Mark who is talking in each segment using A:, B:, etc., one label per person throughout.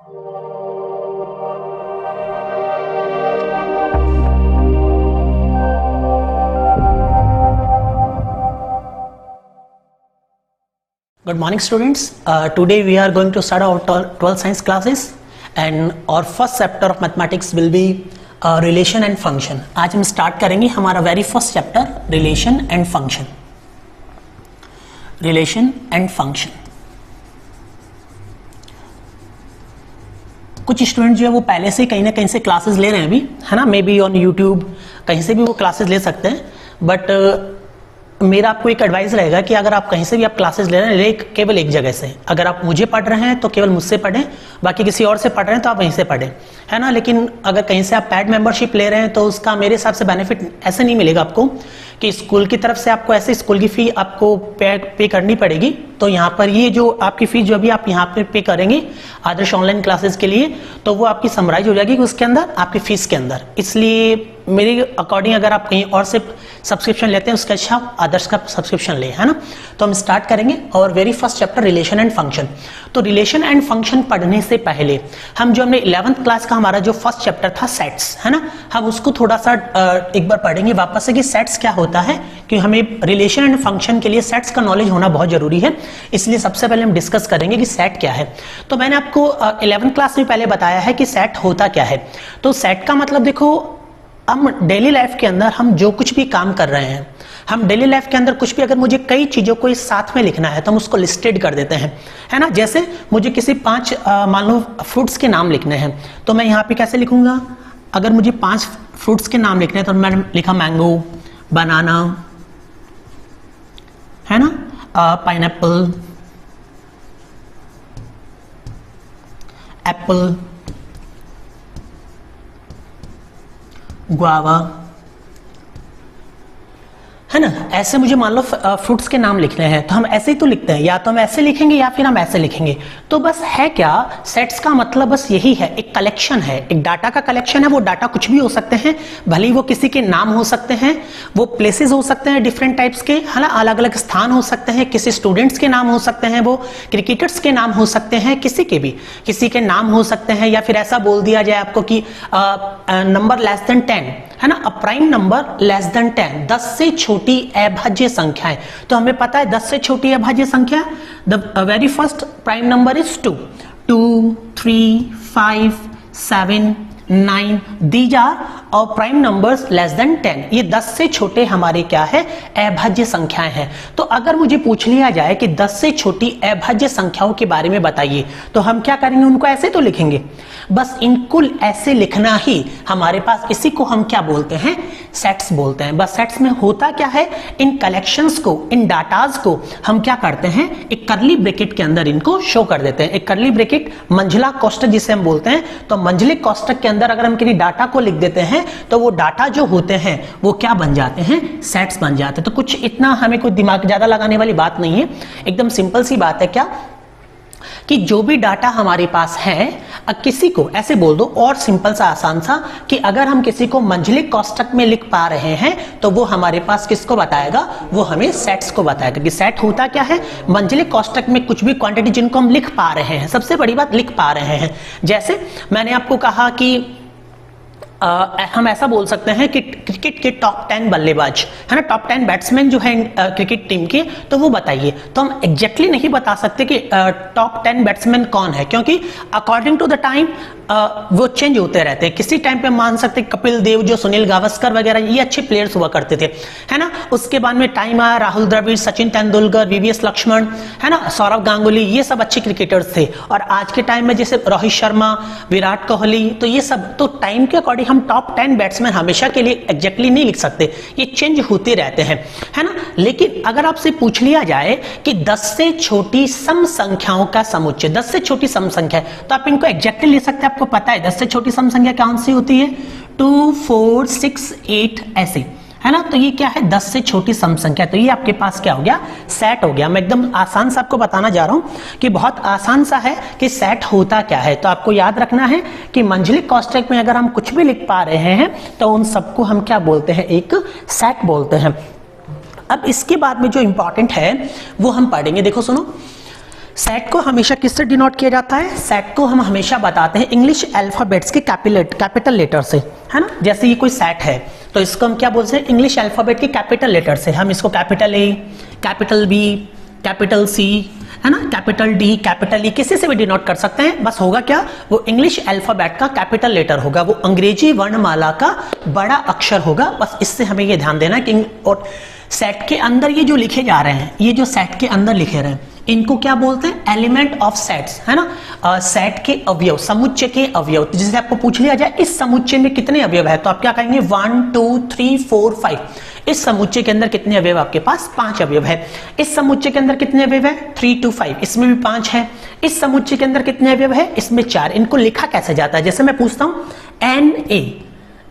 A: Good morning students. Today we are going to start our 12th science classes and our first chapter of mathematics will be relation and function. आज हम start करेंगे हमारा very first chapter relation and function. Relation and function. कुछ student जो है वो पहले से कहीं ना कहीं से क्लासेस ले रहे हैं अभी, है ना, मे बी ऑन यूट्यूब कहीं से भी वो क्लासेस ले सकते हैं, बट मेरा आपको एक एडवाइस रहेगा कि अगर आप कहीं से भी आप क्लासेस ले रहे हैं, ले केवल एक जगह से। अगर आप मुझे पढ़ रहे हैं तो केवल मुझसे पढ़ें, बाकी किसी और से पढ़ रहे हैं तो आप वहीं से पढ़ें, है ना। लेकिन अगर कहीं से आप पेड मेंबरशिप ले रहे हैं तो उसका मेरे हिसाब से बेनिफिट ऐसे नहीं मिलेगा आपको कि स्कूल की तरफ से आपको ऐसे स्कूल की फी आपको पे करनी पड़ेगी। तो यहाँ पर ये जो आपकी फीस जो अभी आप यहाँ पे पे करेंगे आदर्श ऑनलाइन क्लासेस के लिए, तो वो आपकी समराइज हो जाएगी उसके अंदर, आपकी फीस के अंदर। इसलिए मेरे अकॉर्डिंग अगर आप कहीं और से सब्सक्रिप्शन लेते हैं उसका अच्छा आदर्श का सब्सक्रिप्शन ले, है ना। तो हम स्टार्ट करेंगे और very first chapter relation and function. तो रिलेशन एंड फंक्शन पढ़ने से पहले हम जो हमने 11th क्लास का हमारा जो फर्स्ट चैप्टर था सेट्स, है ना, हम उसको थोड़ा सा एक बार पढ़ेंगे वापस से कि सेट्स क्या होता है, कि हमें रिलेशन एंड फंक्शन के लिए सेट्स का नॉलेज होना बहुत जरूरी है। इसलिए सबसे पहले हम डिस्कस करेंगे कि सेट क्या है। तो मैंने आपको 11th क्लास में पहले बताया है कि सेट होता क्या है। तो सेट का मतलब देखो, हम डेली लाइफ के अंदर हम जो कुछ भी काम कर रहे हैं, हम डेली लाइफ के अंदर कुछ भी, अगर मुझे कई चीज़ों को इस साथ में लिखना है तो हम उसको लिस्टेड कर देते हैं, है ना। जैसे मुझे किसी 5 मान लो फ्रूट्स के नाम लिखने हैं, तो मैं यहाँ पे कैसे लिखूंगा, अगर मुझे 5 फ्रूट्स के नाम लिखने हैं तो मैंने लिखा मैंगो, बनाना, है ना, पाइनएप्पल, एप्पल, गुआवा, है ना। ऐसे मुझे मान लो फ्रूट्स के नाम लिखने हैं तो हम ऐसे ही तो लिखते हैं, या तो हम ऐसे लिखेंगे या फिर हम ऐसे लिखेंगे। तो बस है क्या, सेट्स का मतलब बस यही है, एक कलेक्शन है, एक डाटा का कलेक्शन है। वो डाटा कुछ भी हो सकते हैं, भले ही वो किसी के नाम हो सकते हैं, वो प्लेसेस हो सकते हैं डिफरेंट टाइप्स के, है ना, अलग अलग स्थान हो सकते हैं, किसी स्टूडेंट्स के नाम हो सकते हैं, वो क्रिकेटर्स के नाम हो सकते हैं, किसी के भी किसी के नाम हो सकते हैं। या फिर ऐसा बोल दिया जाए आपको कि नंबर लेस देन 10, है ना, a prime number less than 10, 10 से छोटी अभाज्य संख्याएं। तो हमें पता है 10 से छोटी अभाज्य संख्या, the very first prime number is 2, 2, 3, 5, 7, 9, these are और प्राइम नंबर्स लेस देन 10। ये 10 से छोटे हमारे क्या है, अभाज्य संख्याएं हैं। तो अगर मुझे पूछ लिया जाए कि 10 से छोटी अभाज्य संख्याओं के बारे में बताइए, तो हम क्या करेंगे, उनको ऐसे तो लिखेंगे, बस इनको ऐसे लिखना ही हमारे पास, इसी को हम क्या बोलते हैं, सेट्स बोलते हैं। बस सेट्स में होता क्या है, इन कलेक्शंस को, इन डाटाज को हम क्या करते हैं, एक करली ब्रैकेट के अंदर इनको शो कर देते हैं। एक करली ब्रैकेट, मंझला कोष्ठक जिसे हम बोलते हैं, तो मंझले कोष्ठक के अंदर अगर हम किसी डाटा को लिख देते हैं तो वो डाटा जो होते हैं वो क्या बन जाते हैं, सेट्स बन जाते हैं। तो कुछ इतना हमें कोई दिमाग ज्यादा लगाने वाली बात नहीं है, एकदम सिंपल सी बात है क्या, कि जो भी डाटा हमारे पास है, किसी को ऐसे बोल दो, और सिंपल सा आसान सा, कि अगर हम किसी को मंझले कोष्ठक में लिख पा रहे हैं तो वो हमारे पास किसको बताएगा, वो हमें सेट्स को बताएगा। कि सेट होता क्या है, मंझले कोष्ठक में कुछ भी क्वांटिटी जिनको हम लिख पा रहे हैं, सबसे बड़ी बात लिख पा रहे हैं। जैसे मैंने आपको कहा कि हम ऐसा बोल सकते हैं कि क्रिकेट के टॉप 10 बल्लेबाज, है ना, टॉप 10 बैट्समैन जो है क्रिकेट टीम के, तो वो बताइए। तो हम एग्जैक्टली नहीं बता सकते कि टॉप 10 बैट्समैन कौन है, क्योंकि अकॉर्डिंग टू द टाइम वो चेंज होते रहते हैं। किसी टाइम पे मान सकते कपिल देव, जो सुनील गावस्कर वगैरह, ये अच्छे प्लेयर्स हुआ करते थे, है ना। उसके बाद में टाइम आया राहुल द्रविड़, सचिन तेंदुलकर, वीवीएस लक्ष्मण, है ना, सौरव गांगुली, ये सब अच्छे क्रिकेटर्स थे। और आज के टाइम में जैसे रोहित शर्मा, विराट कोहली, तो ये सब, तो टाइम के अकॉर्डिंग हम टॉप 10 बैट्समैन हमेशा के लिए एग्जैक्टली नहीं लिख सकते, ये चेंज होते रहते हैं, है ना। लेकिन अगर आपसे पूछ लिया जाए कि 10 से छोटी सम संख्याओं का समुच्चय, 10 से छोटी सम संख्या है, तो आप इनको एग्जैक्टली लिख सकते हैं। आपको पता है 10 से छोटी सम संख्या कौन सी होती है, 2, 4, 6, 8 ऐसे, है ना। तो ये क्या है, 10 से छोटी सम संख्या। तो ये आपके पास क्या हो गया, सेट हो गया। मैं एकदम आसान सा आपको बताना जा रहा हूं कि बहुत आसान सा है कि सेट होता क्या है। तो आपको याद रखना है कि मंझले कोष्ठक में अगर हम कुछ भी लिख पा रहे हैं तो उन सबको हम क्या बोलते हैं, एक सेट बोलते हैं। अब इसके बाद में जो इंपॉर्टेंट है वो हम पढ़ेंगे। देखो सुनो, सेट को हमेशा किससे डिनोट किया जाता है? सेट को हम हमेशा बताते हैं इंग्लिश अल्फाबेट्स के कैपिटल लेटर से, है ना। जैसे ये कोई सेट है तो इसको हम क्या बोलते हैं? इंग्लिश अल्फाबेट के कैपिटल लेटर से। हम इसको capital A, capital B, capital C, है ना, कैपिटल डी, कैपिटल ई, किसी से भी डिनोट कर सकते हैं। बस होगा क्या? वो इंग्लिश अल्फाबेट का कैपिटल लेटर होगा, वो अंग्रेजी वर्णमाला का बड़ा अक्षर होगा। बस इससे हमें ये ध्यान देना कि और सेट के अंदर ये जो लिखे जा रहे हैं, ये जो सेट के अंदर लिखे रहे हैं, इनको क्या बोलते हैं? एलिमेंट ऑफ सेट्स, है ना। सेट के अवयव, समुच्चय के अवयव। तो जैसे आपको पूछ लिया जाए इस समुच्चय में कितने अवयव है, तो आप क्या कहेंगे? 1 2 3 4 5। इस समुच्चय के अंदर कितने अवयव? आपके पास 5 अवयव है। इस समुच्चय के अंदर कितने अवयव है? 3 to 5, इसमें भी 5 है। इस समुच्चय के अंदर कितने अवयव है? इसमें 4। इनको लिखा कैसे जाता है? जैसे मैं पूछता हूं NA,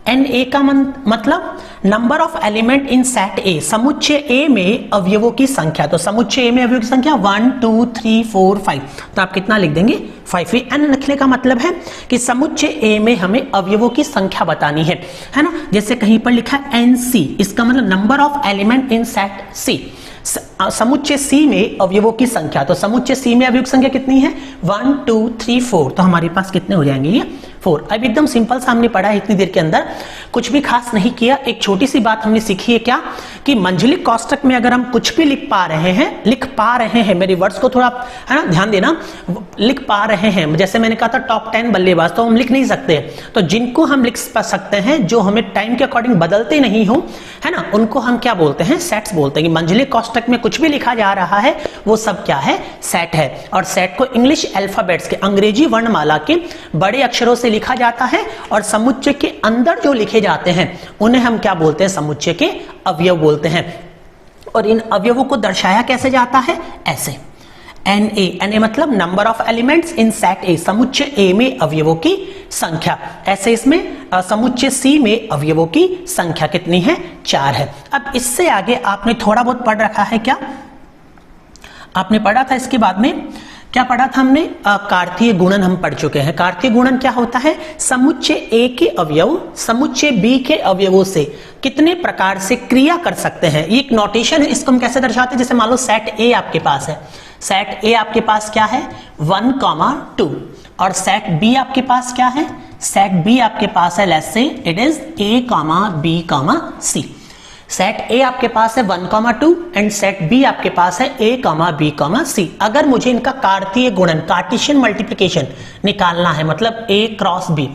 A: NA का मतलब number of element in set ए, समुच्चय ए में अवयवों की संख्या। तो समुच्चय ए में अवयवों की संख्या 1 2 3 4 5। तो आप कितना लिख देंगे? 5। एन लिखने का मतलब है कि समुच्चय ए में हमें अवयवों की संख्या बतानी है ना। जैसे कहीं पर लिखा है NC, इसका मतलब number of element in set C. समुच्चय सी में अवयवों की संख्या, तो समुच्चय सी में अवयवों की संख्या कितनी है? 1 2 3 4। तो हमारे पास कितने हो जाएंगे? ये 4। अब एकदम सिंपल सा हमने पढ़ा है इतनी देर के अंदर, कुछ भी खास नहीं किया। एक छोटी सी बात हमने सीखी है क्या, कि मंझलिक कोष्ठक में अगर हम कुछ भी लिख पा रहे हैं, मेरे वर्ड्स को थोड़ा, है ना, ध्यान देना, लिख पा रहे हैं। जैसे मैंने कहा था टॉप 10 बल्लेबाज, तो हम लिख नहीं सकते। तो जिनको हम लिख सकते हैं, जो हमें टाइम के अकॉर्डिंग बदलते नहीं हो, है ना, उनको हम क्या बोलते हैं? सेट्स बोलते हैं। कि मंझलिक कोष्ठक में कुछ भी लिखा जा रहा है वो सब क्या है? सेट है। और सेट को इंग्लिश अल्फाबेट्स के, अंग्रेजी वर्णमाला के बड़े अक्षरों से लिखा जाता है, और समुच्चय के अंदर जो लिखे जाते हैं उन्हें हम क्या बोलते हैं? समुच्चय के अवयव बोलते हैं। और इन अवयवों को दर्शाया कैसे जाता है? ऐसे NA मतलब number of elements in set ए, समुच्चय ए में अवयवों की संख्या। ऐसे इसमें समुच्चय सी में अवयवों की संख्या कितनी है? 4 है। अब इससे आगे आपने थोड़ा बहुत पढ़ रखा है क्या? आपने पढ़ा था इसके बाद में क्या पढ़ा था हमने? कार्तीय गुणन हम पढ़ चुके हैं। कार्तीय गुणन क्या होता है? समुच्चय ए के अवयव समुच्चय बी के अवयवों से कितने प्रकार से क्रिया कर सकते हैं। ये एक नोटेशन है, इसको हम कैसे दर्शाते हैं? जैसे मान लो सेट ए आपके पास है, सेट ए आपके पास क्या है? 1, 2। और सेट बी आपके पास क्या है? सेट बी आपके पास है, let's say it is A, B, C। Set ए आपके पास है 1, 2 एंड सेट बी आपके पास है A, B, C। अगर मुझे इनका कार्तीय गुणन, कार्टेशियन मल्टीप्लिकेशन निकालना है, मतलब A क्रॉस B,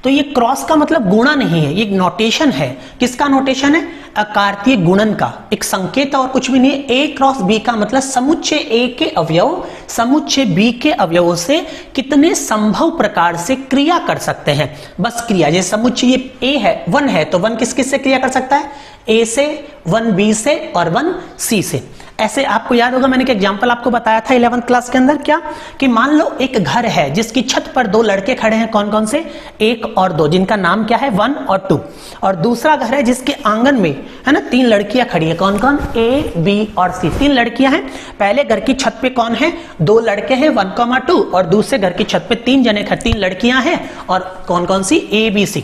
A: तो ये क्रॉस का मतलब गुणा नहीं है, ये नोटेशन है। किसका नोटेशन है? कार्तीय गुणन का एक संकेत और कुछ भी नहीं है। A क्रॉस B का मतलब समुच्चय A के अवयव समुच्चय B के अवयवों से कितने संभव प्रकार से क्रिया कर सकते हैं। बस क्रिया, जैसे समुच्चय ये A है, 1 है, तो 1 किस किस से क्रिया कर सकता है? A से, 1 B से और 1 C से। ऐसे आपको याद होगा मैंने एक एग्जांपल आपको बताया था 11th क्लास के अंदर, क्या कि मान लो एक घर है जिसकी छत पर 2 लड़के खड़े हैं। कौन कौन से? 1 और 2, जिनका नाम क्या है? 1 और 2। और दूसरा घर है जिसके आंगन में, है ना, 3 लड़कियां खड़ी है। कौन कौन? A, B और C, 3 लड़कियां हैं। पहले घर की छत पे कौन है? 2 लड़के हैं 1, 2, और दूसरे घर की छत पे 3 जने, 3 लड़कियां हैं। और कौन कौन सी? A, B, C।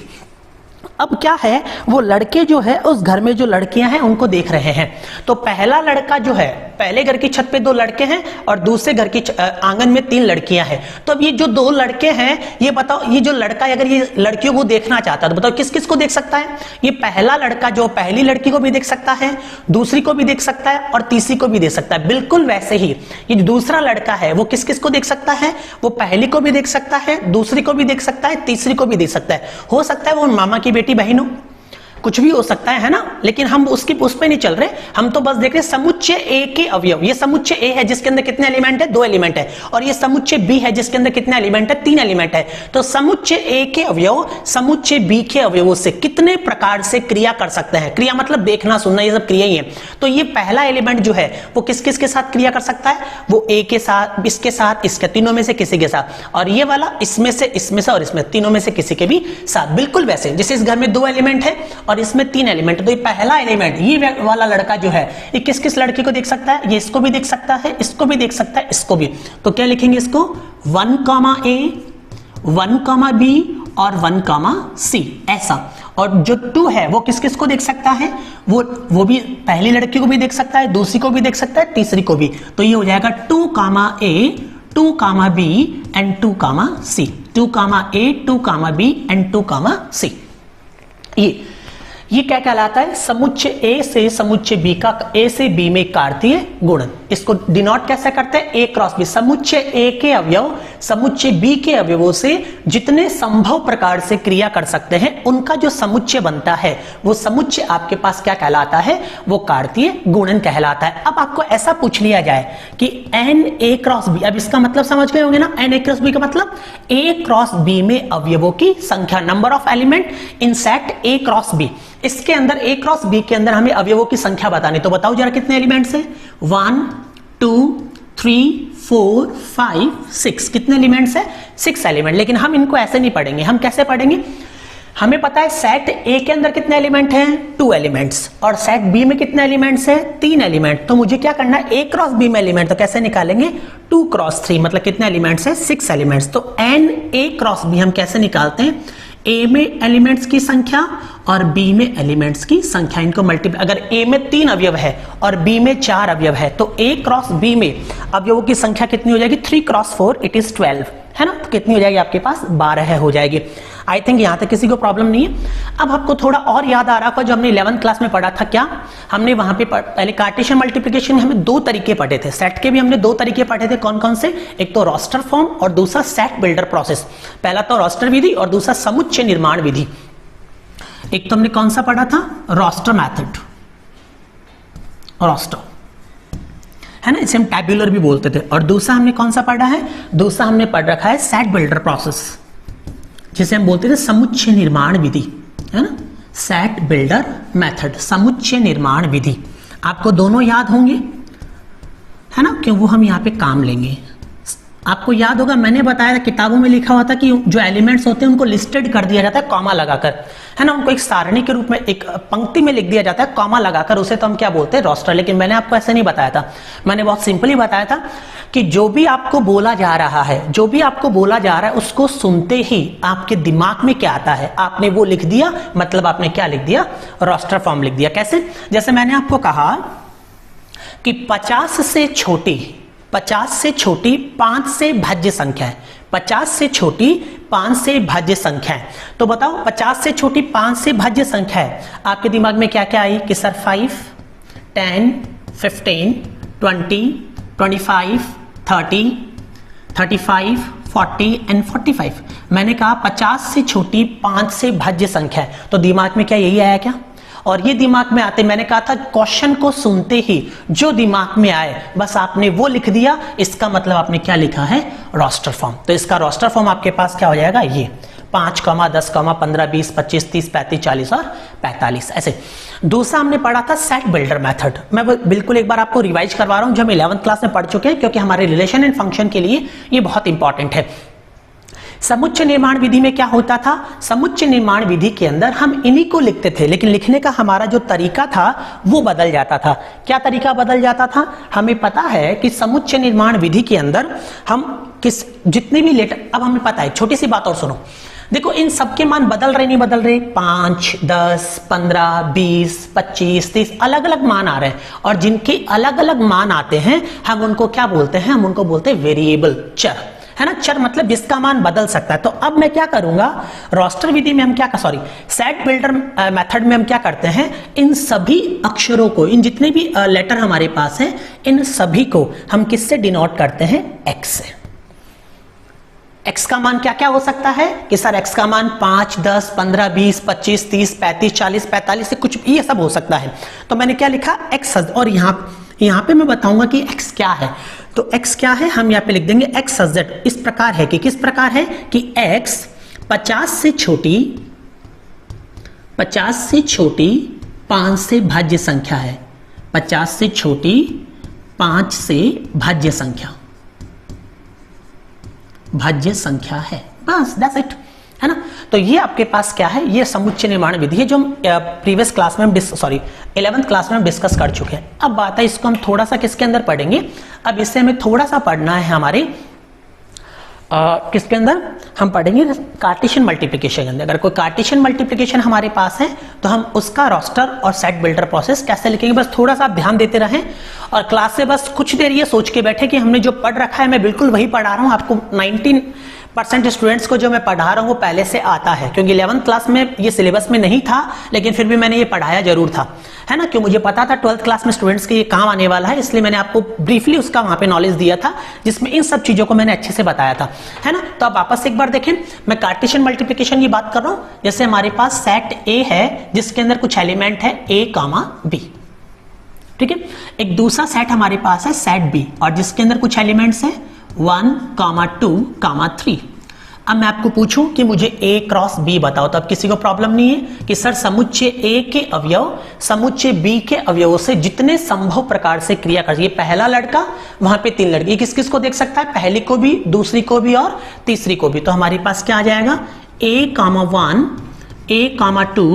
A: अब क्या है, वो लड़के जो है उस घर में जो लड़कियां हैं उनको देख रहे हैं। तो पहला लड़का जो है, पहले घर की छत पे 2 लड़के हैं और दूसरे घर की आंगन में 3 लड़कियां हैं। तो अब ये जो 2 लड़के हैं, ये बताओ, ये जो लड़का अगर ये लड़कियों को देखना चाहता है तो बताओ किस किस को देख सकता है? ये पहला लड़का जो पहली लड़की को भी देख सकता है, दूसरी को भी देख सकता है और तीसरी को भी देख सकता है। बिल्कुल वैसे ही ये जो दूसरा लड़का है वो किस किस को देख सकता है? वो पहली को भी देख सकता है, दूसरी को भी देख सकता है, तीसरी को भी देख सकता है। हो सकता है वो मामा की बेटी बहनों, कुछ भी हो सकता है ना। लेकिन हम उस पे नहीं चल रहे, हम तो बस देख रहे समुच्चय ए के अवयव। ये समुच्चय ए है जिसके अंदर कितने एलिमेंट है? 2 एलिमेंट है। और ये समुच्चय बी है जिसके अंदर कितने एलिमेंट है? 3 एलिमेंट है। तो समुच्चय ए के अवयव समुच्चय बी के अवयवों से कितने प्रकार से क्रिया कर सकते हैं? क्रिया मतलब देखना सुनना, ये सब क्रिया ही है। तो ये पहला एलिमेंट जो है वो किस किस के साथ क्रिया कर सकता है? वो ए के साथ, इसके साथ, इसके, तीनों में से किसी के साथ। और ये वाला इसमें से और इसमें, तीनों में से किसी के भी साथ। बिल्कुल वैसे जैसे इस घर में 2 एलिमेंट है और इसमें 3 एलिमेंट। तो ये पहला एलिमेंट, ये वाला लड़का जो है, ये किस किस लड़की को देख सकता है? ये इसको भी देख सकता है, इसको भी देख सकता है, इसको भी। तो क्या लिखेंगे इसको? 1, A, 1, B और 1, C, ऐसा। और जो 2 है वो किस किस को देख सकता है? वो भी पहली लड़की को भी देख सकता है, दूसरी को भी देख सकता है, तीसरी को भी। तो ये हो जाएगा 2, A, 2 comma B and 2 comma C, 2 comma A, 2 comma B and 2 comma C. ये क्या कहलाता है? समुच्चय ए से समुच्चय बी का, ए से बी में कार्तीय गुणन। इसको डिनोट कैसे करते हैं? ए क्रॉस बी। समुच्चय ए के अवयव समुच्चय बी के अवयवों से जितने संभव प्रकार से क्रिया कर सकते हैं, उनका जो समुच्चय बनता है वो समुच्चय आपके पास क्या कहलाता है? वो कार्तीय गुणन कहलाता है। अब आपको ऐसा पूछ लिया जाए कि एन ए क्रॉस बी, अब इसका मतलब समझ गए होंगे ना? एन ए क्रॉस बी का मतलब ए क्रॉस बी में अवयवों की संख्या, number of element in set A cross B. इसके अंदर ए क्रॉस बी के अंदर हमें अवयवों की संख्या बतानी, तो बताओ जरा कितने एलिमेंट्स हैं? 1 2 3 4 5 6। कितने एलिमेंट्स है? 6 एलिमेंट। लेकिन हम इनको ऐसे नहीं पढ़ेंगे, हम कैसे पढ़ेंगे? हमें पता है सेट ए के अंदर कितने एलिमेंट हैं? 2 एलिमेंट्स। और सेट बी में कितने एलिमेंट्स हैं? 3 एलिमेंट। तो मुझे क्या करना है? ए क्रॉस बी में एलिमेंट तो कैसे निकालेंगे? 2 क्रॉस 3, मतलब कितने एलिमेंट्स हैं? 6 एलिमेंट्स। तो एन ए क्रॉस बी हम कैसे निकालते हैं? ए में एलिमेंट्स की संख्या और बी में एलिमेंट्स की संख्या, इनको मल्टीप्लाई। अगर ए में 3 अवयव है और बी में 4 अवयव है, तो ए क्रॉस बी में अवयवों की संख्या कितनी हो जाएगी? 3 क्रॉस 4 इट इज 12, है ना? तो कितनी हो जाएगी आपके पास? 12 हो जाएगी। आई थिंक यहां तक किसी को प्रॉब्लम नहीं है। अब आपको थोड़ा और याद आ रहा होगा, जो हमने 11th क्लास में पढ़ा था, क्या हमने वहां पे पहले कार्टेशियन मल्टीप्लिकेशन में हमें 2 तरीके पढ़े थे। सेट के भी हमने 2 तरीके पढ़े थे। कौन कौन से? एक तो रोस्टर फॉर्म और दूसरा सेट बिल्डर प्रोसेस। पहला तो रोस्टर विधि और दूसरा समुच्चय निर्माण विधि। एक तो हमने कौन सा पढ़ा था? रोस्टर मेथड, रोस्टर, है ना? इसे हम टैब्यूलर भी बोलते थे। और दूसरा हमने कौन सा पढ़ा है? दूसरा हमने पढ़ रखा है सेट बिल्डर प्रोसेस, जिसे हम बोलते थे समुच्चय निर्माण विधि, है ना? सेट बिल्डर मेथड, समुच्चय निर्माण विधि। आपको दोनों याद होंगे, है ना? क्यों? वो हम यहाँ पे काम लेंगे। आपको याद होगा, मैंने बताया था, किताबों में लिखा हुआ था कि जो एलिमेंट्स होते हैं उनको लिस्टेड कर दिया जाता है कॉमा लगाकर, है ना? उनको एक सारणी के रूप में एक पंक्ति में लिख दिया जाता है कॉमा लगाकर, उसे तो हम क्या बोलते हैं? रोस्टर। लेकिन मैंने आपको ऐसे नहीं बताया था, मैंने बहुत सिंपली बताया था कि जो भी आपको बोला जा रहा है, जो भी आपको बोला जा रहा है, उसको सुनते ही आपके दिमाग में क्या आता है? आपने वो लिख दिया, मतलब आपने क्या लिख दिया? रोस्टर फॉर्म लिख दिया। कैसे? जैसे मैंने आपको कहा कि 50 से छोटी 5 से भाज्य संख्या है, 50 से छोटी 5 से भाज्य संख्या है। तो बताओ 50 से छोटी 5 से भाज्य संख्या है, आपके दिमाग में क्या क्या आई? कि सर 5, 10, 15, 20, 25, 30, 35, 40 एंड 45। मैंने कहा 50 से छोटी 5 से भाज्य संख्या है, तो दिमाग में क्या यही आया क्या? और ये दिमाग में आते, मैंने कहा था क्वेश्चन को सुनते ही जो दिमाग में आए बस आपने वो लिख दिया। इसका मतलब आपने क्या लिखा है? Roster form. तो इसका रोस्टर फॉर्म आपके पास क्या हो जाएगा? ये 5, 10, 15, 20, 25, 30, 35, 40 और 45 ऐसे। दूसरा हमने पढ़ा था सेट बिल्डर मेथड। मैं बिल्कुल एक बार आपको रिवाइज करवा रहा हूं, जो हम 11th क्लास में पढ़ चुके हैं, क्योंकि हमारे रिलेशन एंड फंक्शन के लिए ये बहुत इंपॉर्टेंट है। समुच्चय निर्माण विधि में क्या होता था? समुच्चय निर्माण विधि के अंदर हम इन्हीं को लिखते थे, लेकिन लिखने का हमारा जो तरीका था वो बदल जाता था। क्या तरीका बदल जाता था? हमें पता है कि समुच्चय निर्माण विधि के अंदर हम जितने भी लेटर, अब हमें पता है, छोटी सी बात और सुनो, देखो इन सबके मान बदल रहे नहीं बदल रहे? 5, 10, 15, 20, 25, 30 अलग अलग मान आ रहे हैं, और जिनके अलग अलग मान आते हैं हम उनको क्या बोलते हैं? हम उनको बोलते हैं वेरिएबल, चर, है ना? चर मतलब जिसका मान बदल सकता है। तो अब मैं क्या करूंगा? रोस्टर विधि में हम क्या, सेट बिल्डर मेथड में हम क्या करते हैं? इन सभी अक्षरों को, इन जितने भी लेटर हमारे पास हैं, इन सभी को हम किससे डिनोट करते हैं? एक्स से। एक्स का मान क्या क्या हो सकता है? कि सर एक्स का मान 5, 10, 15, 20, 25, 30, 35, 40, 45 से कुछ, ये सब हो सकता है। तो मैंने क्या लिखा? एक्स। और यहाँ पे मैं बताऊंगा कि एक्स क्या है। तो एक्स क्या है? हम यहाँ पे लिख देंगे एक्स सजेट इस प्रकार है कि, किस प्रकार है कि एक्स 50 से छोटी 5 से भाज्य संख्या है। 50 से छोटी 5 से भाज्य संख्या है, बस दैट्स इट, है ना? तो ये आपके पास क्या है? ये समुच्चय निर्माण विधि है, जो हम प्रीवियस क्लास में 11th क्लास में हम डिस्कस कर चुके हैं। अब बात है, इसको हम थोड़ा सा किसके अंदर पढ़ेंगे? अब इससे हमें थोड़ा सा पढ़ना है हमारे किसके अंदर हम पढ़ेंगे कार्टेशियन मल्टीप्लिकेशन के अंदर। अगर कोई कार्टेशियन मल्टीप्लिकेशन हमारे पास है तो हम उसका रोस्टर और सेट बिल्डर प्रोसेस कैसे लिखेंगे, बस थोड़ा सा आप ध्यान देते रहें और क्लास से बस कुछ देर ये सोच के बैठे कि हमने जो पढ़ रखा है मैं बिल्कुल वही पढ़ा रहा हूँ। आपको 19% स्टूडेंट्स को जो मैं पढ़ा रहा हूँ वो पहले से आता है, क्योंकि 11th क्लास में ये सिलेबस में नहीं था, लेकिन फिर भी मैंने ये पढ़ाया जरूर था, है ना, क्यों मुझे पता था 12th क्लास में स्टूडेंट्स के ये काम आने वाला है, इसलिए मैंने आपको ब्रीफली उसका वहां पे नॉलेज दिया था, जिसमें इन सब चीजों को मैंने अच्छे से बताया था, है ना। तो अब वापस एक बार देखें, मैं कार्टेशियन मल्टीप्लिकेशन की बात कर रहा हूं। जैसे हमारे पास सेट ए है जिसके अंदर कुछ एलिमेंट है ए कामा बी, ठीक है। एक दूसरा सेट हमारे पास है सेट बी और जिसके अंदर कुछ एलिमेंट्स है 1, 2, 3। अब मैं आपको पूछूं कि मुझे A क्रॉस B बताओ, तो अब किसी को प्रॉब्लम नहीं है कि सर समुच्चय A के अवयव समुच्चय B के अवयवों से जितने संभव प्रकार से क्रिया कर, ये पहला लड़का वहां पे 3 लड़के, किस किस को देख सकता है, पहली को भी, दूसरी को भी और तीसरी को भी। तो हमारे पास क्या आ जाएगा A,1, A,2,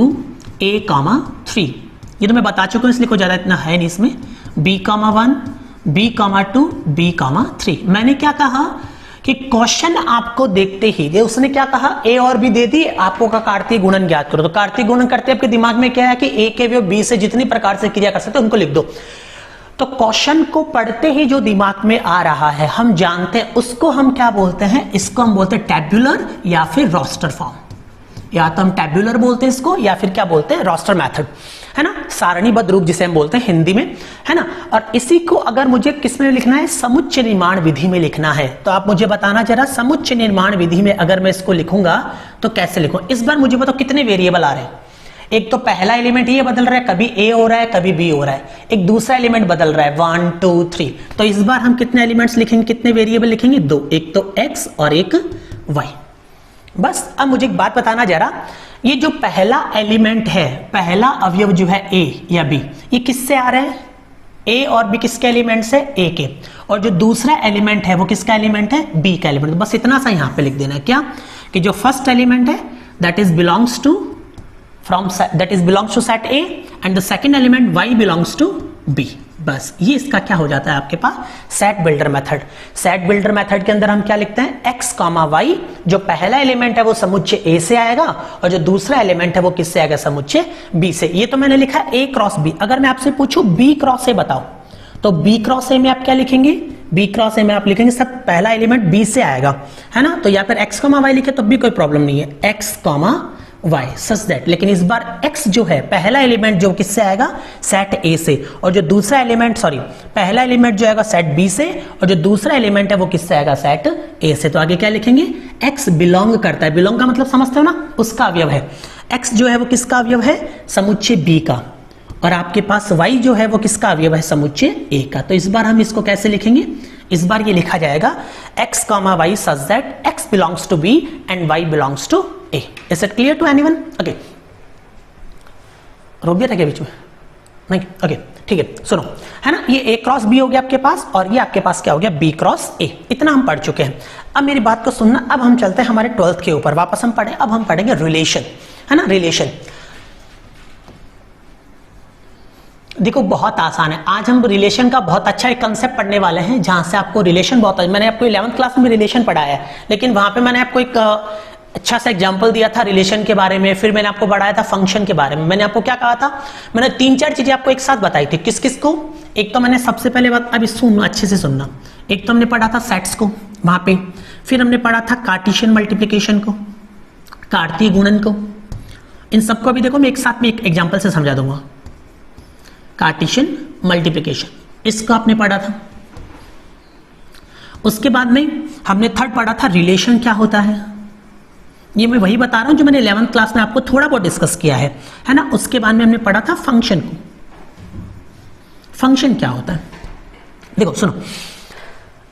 A: A,3। ये तो मैं बता चुका हूं इसलिए कोई ज्यादा इतना है नहीं इसमें। B,1, B,2, B,3। मैंने क्या कहा कि क्वेश्चन आपको देखते ही ये उसने क्या कहा, ए और बी दे दिए, आपको का कार्तीय गुणन ज्ञात करो। तो कार्तीय गुणन करते आपके दिमाग में क्या है कि ए के अवयव बी से जितनी प्रकार से क्रिया कर सकते हैं उनको लिख दो। तो क्वेश्चन को पढ़ते ही जो दिमाग में आ रहा है हम जानते हैं उसको हम क्या बोलते हैं, इसको हम बोलते हैं टैब्यूलर या फिर रोस्टर फॉर्म, या तो हम टैब्यूलर बोलते हैं इसको या फिर क्या बोलते हैं रोस्टर मेथड, है ना, सारणीबद्ध रूप जिसे हम बोलते हैं हिंदी में, है ना। और इसी को अगर मुझे किस में लिखना है, समुच्चय निर्माण विधि में लिखना है, तो आप मुझे बताना जरा समुच्चय निर्माण विधि में अगर मैं इसको लिखूंगा तो कैसे लिखूं। इस बार मुझे बताओ कितने वेरिएबल आ रहे हैं। एक तो पहला एलिमेंट ये बदल रहा है, कभी ए हो रहा है कभी बी हो रहा है, एक दूसरा एलिमेंट बदल रहा है 1, 2, 3। तो इस बार हम कितने एलिमेंट्स लिखेंगे, कितने वेरिएबल लिखेंगे, 2, एक तो x और एक y। बस अब मुझे एक बात बताना जरा, ये जो पहला एलिमेंट है, पहला अवयव जो है a या b, ये किससे आ रहा है, a और b किसके एलिमेंट से, a के, और जो दूसरा एलिमेंट है वो किसका एलिमेंट है, b का एलिमेंट। बस इतना सा यहां पे लिख देना है क्या, कि जो फर्स्ट एलिमेंट है that is belongs to set a and the second element y belongs to b। बस ये इसका क्या हो जाता है आपके पास set builder method. Set builder method के अंदर हम क्या लिखते हैं, x, y, जो पहला एलिमेंट है वो समुच्चय a से आएगा और जो दूसरा एलिमेंट है वो किससे आएगा, समुच्चय b से। ये तो मैंने लिखा a क्रॉस b। अगर मैं आपसे पूछूं b क्रॉस a बताओ, तो b क्रॉस a में आप क्या लिखेंगे, b क्रॉस a में आप लिखेंगे सब पहला एलिमेंट b से आएगा, है ना। तो या फिर x, y लिखे तो भी कोई प्रॉब्लम नहीं है, x, y सच दैट। लेकिन इस बार x जो है पहला एलिमेंट जो किससे आएगा, सेट a से, और जो दूसरा एलिमेंट पहला एलिमेंट जो आएगा सेट b से और जो दूसरा एलिमेंट है वो किससे आएगा, सेट a से। तो आगे क्या लिखेंगे, x बिलोंग करता है, बिलोंग का मतलब समझते हो ना, उसका अवयव है। x जो है वो किसका अवयव है, समुच्चय b का, और आपके पास y जो है वो किसका अवयव है, समुच्चय a का। तो इस बार हम इसको कैसे लिखेंगे, इस बार ये लिखा जाएगा x, y such that x belongs to b and y belongs to a। Is it clear to anyone? Okay. रोक दिया था क्या बीच में, नहीं, ओके ठीक है। सुनो, है ना, ये a क्रॉस b हो गया आपके पास और ये आपके पास क्या हो गया, b क्रॉस a। इतना हम पढ़ चुके हैं। अब मेरी बात को सुनना, अब हम चलते हैं हमारे 12th के ऊपर, वापस हम पढ़े, अब हम पढ़ेंगे रिलेशन, है ना, रिलेशन। देखो बहुत आसान है, आज हम रिलेशन का बहुत अच्छा एक कंसेप्ट पढ़ने वाले हैं जहां से आपको रिलेशन बहुत, मैंने आपको 11th क्लास में रिलेशन पढ़ाया है, लेकिन वहां पे मैंने आपको एक अच्छा सा एग्जांपल दिया था रिलेशन के बारे में, फिर मैंने आपको बढ़ाया था फंक्शन के बारे में। मैंने आपको क्या कहा था, मैंने 3-4 चीजें आपको एक साथ बताई थी, किस किस को। एक तो मैंने सबसे पहले बात, अभी सुन अच्छे से सुनना, एक तो हमने पढ़ा था सेट्स को वहां पे, फिर हमने पढ़ा था कार्टेशियन मल्टीप्लिकेशन को, कार्तीय गुणन को, इन सबको अभी देखो मैं एक साथ में एक एग्जाम्पल से समझा दूंगा। कार्टेशियन मल्टीप्लिकेशन इसको आपने पढ़ा था, उसके बाद में हमने थर्ड पढ़ा था रिलेशन क्या होता है। ये मैं वही बता रहा हूं जो मैंने 11th क्लास में आपको थोड़ा बहुत डिस्कस किया है ना। उसके बाद में हमने पढ़ा था फंक्शन को, फंक्शन क्या होता है। देखो सुनो,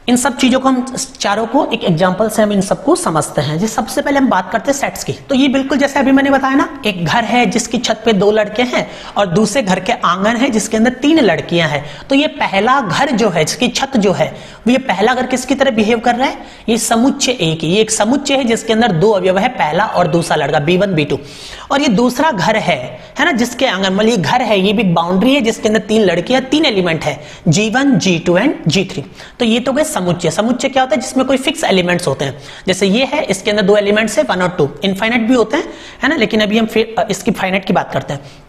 A: इन सब चीजों को हम चारों को एक एग्जांपल से हम इन सबको समझते हैं। जी सबसे पहले हम बात करते हैं सेट्स की। तो ये बिल्कुल जैसे अभी मैंने बताया ना, एक घर है जिसकी छत पे 2 लड़के हैं और दूसरे घर के आंगन है जिसके अंदर 3 लड़कियां हैं। तो ये पहला घर जो है, जिसकी छत जो है, वो ये पहला घर किसकी तरह बिहेव कर रहा है, ये समुच्चय ए की। ये एक समुच्चय है जिसके अंदर 2 अवयव है, पहला और दूसरा लड़का B1 B2। और ये दूसरा घर है ना, जिसके आंगन मतलब ये घर है, ये भी बाउंड्री है जिसके अंदर 3 लड़कियां, 3 एलिमेंट है G1 G2 एंड G3। तो ये तो गए समुच्चय। समुच्चय क्या होता है? जिसमें कोई फिक्स एलिमेंट्स होते हैं। जैसे ये है, इसके अंदर 2 एलिमेंट्स है, 1 और 2। इनफाइनाइट भी होते हैं, है ना, लेकिन अभी हम फिर इसकी फाइनाइट की बात करते हैं।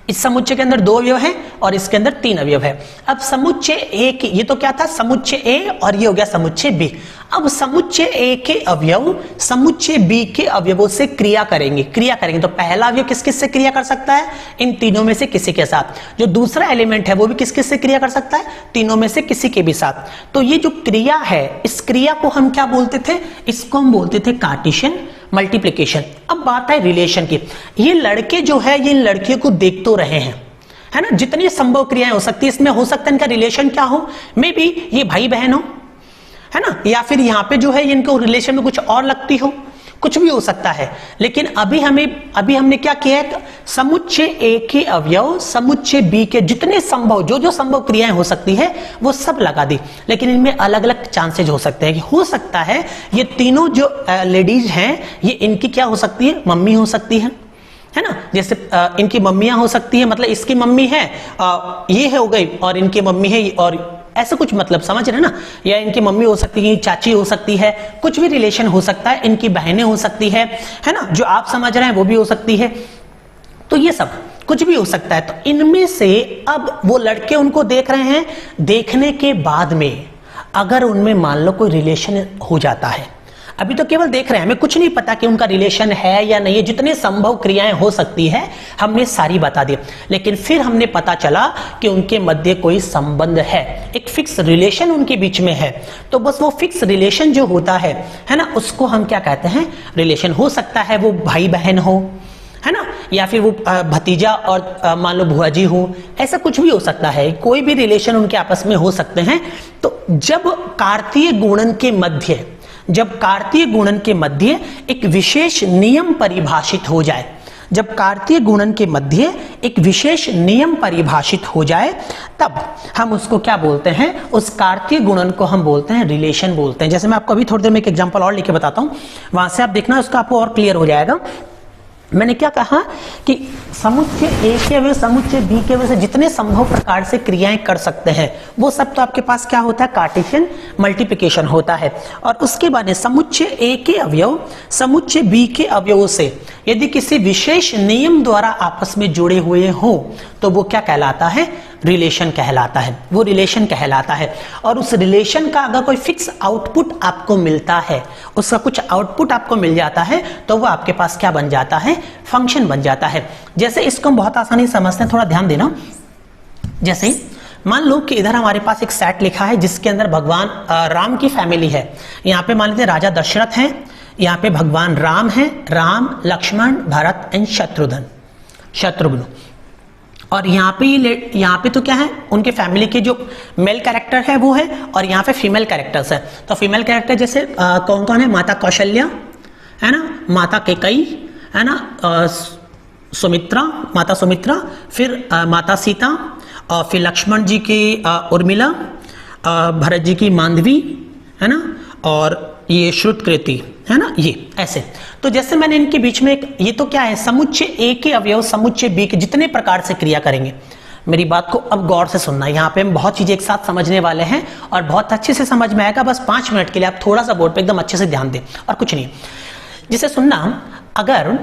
A: इस समुच्चय के अंदर 2 अवयव है और इसके अंदर 3 अवयव है। अब समुच्चय ए की, ये तो क्या था? समुच्चय ए, और ये हो गया समुच्चय बी। अब समुच्चय ए के अवयव समुच्चय बी के अवयवों से क्रिया करेंगे। तो पहला अवयव किस किस से क्रिया कर सकता है? इन तीनों में से किसी के साथ। जो दूसरा एलिमेंट है वो भी किस किस से क्रिया कर सकता है? तीनों में से किसी के भी साथ। तो ये जो क्रिया है, इस क्रिया को हम क्या बोलते थे? इसको हम बोलते थे कार्टेशियन मल्टीप्लिकेशन। अब बात है रिलेशन की। ये लड़के जो है, ये इन लड़कियों को देख तो रहे हैं, है ना, जितनी संभव क्रियाएं हो सकती है, इसमें हो सकता है इनका रिलेशन क्या हो? मे बी ये भाई बहन हो, है ना, या फिर यहां पे जो है इनको रिलेशन में कुछ और लगती हो, कुछ भी हो सकता है। लेकिन अभी हमने क्या किया है? समुच्चय ए के अवयव समुच्चय बी के जितने संभव, जो संभव क्रियाएं हो सकती है वो सब लगा दी। लेकिन इनमें अलग अलग चांसेज हो सकते हैं कि हो सकता है ये तीनों जो लेडीज हैं, ये इनकी क्या हो सकती है? मम्मी हो सकती है ना। जैसे इनकी मम्मियां हो सकती है, मतलब इसकी मम्मी है, ये हो गई, और इनकी मम्मी है, और ऐसा कुछ, मतलब समझ रहे ना। या इनकी मम्मी हो सकती है, चाची हो सकती है, कुछ भी रिलेशन हो सकता है। इनकी बहनें हो सकती है ना, जो आप समझ रहे हैं वो भी हो सकती है। तो ये सब कुछ भी हो सकता है। तो इनमें से अब वो लड़के उनको देख रहे हैं, देखने के बाद में अगर उनमें मान लो कोई रिलेशन हो जाता है, अभी तो केवल देख रहे हैं, हमें कुछ नहीं पता कि उनका रिलेशन है या नहीं है। जितने संभव क्रियाएं हो सकती है हमने सारी बता दी। लेकिन फिर हमने पता चला कि उनके मध्य कोई संबंध है, एक फिक्स रिलेशन उनके बीच में है। तो बस वो फिक्स रिलेशन जो होता है ना, उसको हम क्या कहते हैं? रिलेशन। हो सकता है वो भाई बहन हो, है ना, या फिर वो भतीजा और मान लो भुआ जी हो, ऐसा कुछ भी हो सकता है। कोई भी रिलेशन उनके आपस में हो सकते हैं। तो जब कार्तीय गुणन के मध्य एक विशेष नियम परिभाषित हो जाए, जब कार्तीय गुणन के मध्य एक विशेष नियम परिभाषित हो जाए, तब हम उसको क्या बोलते हैं? उस कार्तीय गुणन को हम बोलते हैं रिलेशन बोलते हैं। जैसे मैं आपको अभी थोड़ी देर में एक एग्जांपल और लेके बताता हूं, वहां से आप देखना, उसका आपको और क्लियर हो जाएगा। मैंने क्या कहा कि समुच्चय ए के अवयव समुच्चय बी के अवयव से जितने संभव प्रकार से क्रियाएं कर सकते हैं, वो सब तो आपके पास क्या होता है? कार्टेशियन मल्टीप्लिकेशन होता है। और उसके बाद समुच्चय ए के अवयव समुच्चय बी के अवयवों से यदि किसी विशेष नियम द्वारा आपस में जुड़े हुए हो, तो वो क्या कहलाता है? रिलेशन कहलाता है। वो रिलेशन कहलाता है। और उस रिलेशन का अगर कोई फिक्स आउटपुट आपको मिलता है, उसका कुछ आउटपुट आपको मिल जाता है, तो वो आपके पास क्या बन जाता है? फंक्शन बन जाता है। जैसे इसको हम बहुत आसानी से समझते हैं, थोड़ा ध्यान देना। जैसे मान लो कि इधर हमारे पास एक सेट लिखा है जिसके अंदर भगवान राम की फैमिली है। यहाँ पे मान लीजिए राजा दशरथ हैं, यहाँ पे भगवान राम है, राम, लक्ष्मण, भरत एंड शत्रुघ्न। और यहाँ पे तो क्या है? उनके फैमिली के जो मेल कैरेक्टर है वो है, और यहाँ पे फीमेल कैरेक्टर्स है। तो फीमेल कैरेक्टर जैसे कौन कौन है? माता कौशल्या, है ना, माता कैकेयी, है ना, माता सुमित्रा, फिर माता सीता, और फिर लक्ष्मण जी की उर्मिला, भरत जी की मांडवी, है ना, और ये श्रुतकृति, है ना, ये ऐसे। तो जैसे मैंने इनके बीच में एक, ये तो क्या है? समुच्चय ए के अवयव समुच्चय बी के जितने प्रकार से क्रिया करेंगे। मेरी बात को अब गौर से सुनना, यहाँ पे हम बहुत चीजें एक साथ समझने वाले हैं और बहुत अच्छे से समझ में आएगा। बस 5 मिनट के लिए आप थोड़ा सा बोर्ड पे एकदम अच्छे से ध्यान दें और कुछ नहीं। जिसे सुनना, अगर